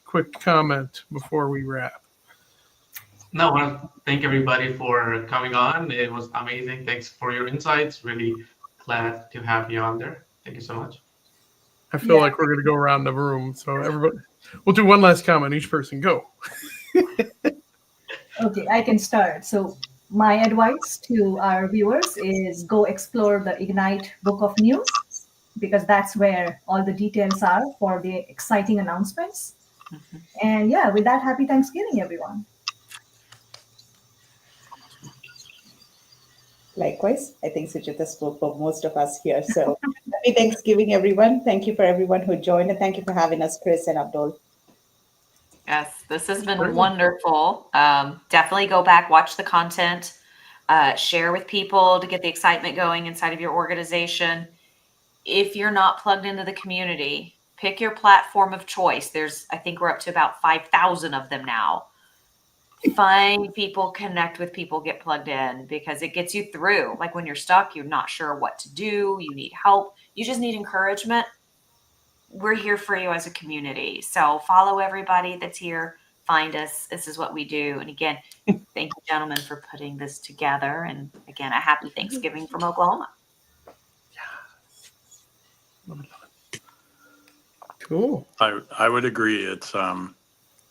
Quick comment before we wrap. No, I want to thank everybody for coming on. It was amazing. Thanks for your insights. Really glad to have you on there. Thank you so much. I feel like we're going to go around the room. So everybody, we'll do one last comment. Each person, go. Okay, I can start. So my advice to our viewers is go explore the Ignite Book of News, because that's where all the details are for the exciting announcements. And yeah, with that, happy Thanksgiving, everyone. Likewise, I think Sucheta spoke for most of us here. So happy Thanksgiving, everyone. Thank you for everyone who joined, and thank you for having us, Chris and Abdul. Yes, this has been wonderful. Definitely go back, watch the content, share with people to get the excitement going inside of your organization. If you're not plugged into the community, pick your platform of choice. I think we're up to about 5,000 of them now. Find people, connect with people, get plugged in, because it gets you through. Like when you're stuck, you're not sure what to do, you need help, you just need encouragement. We're here for you as a community. So follow everybody that's here. Find us. This is what we do. And again, thank you, gentlemen, for putting this together. And again, a happy Thanksgiving from Oklahoma. Cool. I would agree.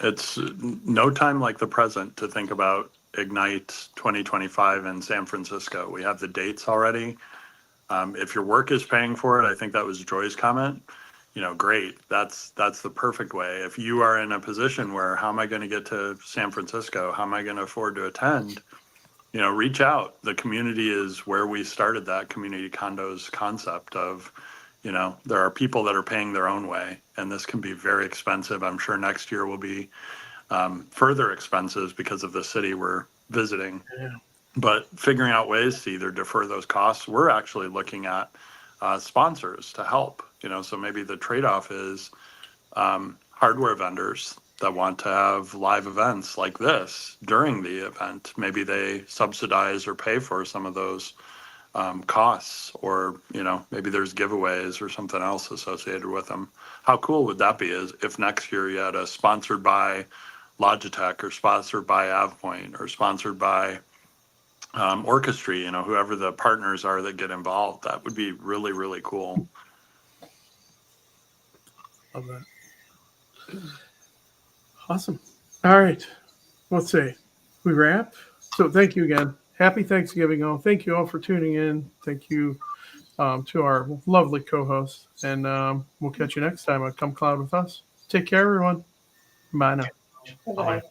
It's no time like the present to think about Ignite 2025 in San Francisco. We have the dates already. If your work is paying for it, I think that was Joy's comment. Great. That's the perfect way. If you are in a position where, how am I going to get to San Francisco? How am I going to afford to attend? Reach out. The community is where we started that community condos concept of, there are people that are paying their own way, and this can be very expensive. I'm sure next year will be further expenses because of the city we're visiting. Yeah. But figuring out ways to either defer those costs, we're actually looking at sponsors to help. So maybe the trade-off is hardware vendors that want to have live events like this during the event. Maybe they subsidize or pay for some of those costs, or maybe there's giveaways or something else associated with them. How cool would that be? Is if next year you had a sponsored by Logitech or sponsored by AvePoint or sponsored by Orchestry, whoever the partners are that get involved. That would be really, really cool. Love that. Awesome. All right. Let's see. We wrap. So thank you again. Happy Thanksgiving, all. Thank you all for tuning in. Thank you to our lovely co-hosts. And we'll catch you next time on Come Cloud with Us. Take care, everyone. Bye now. Bye-bye.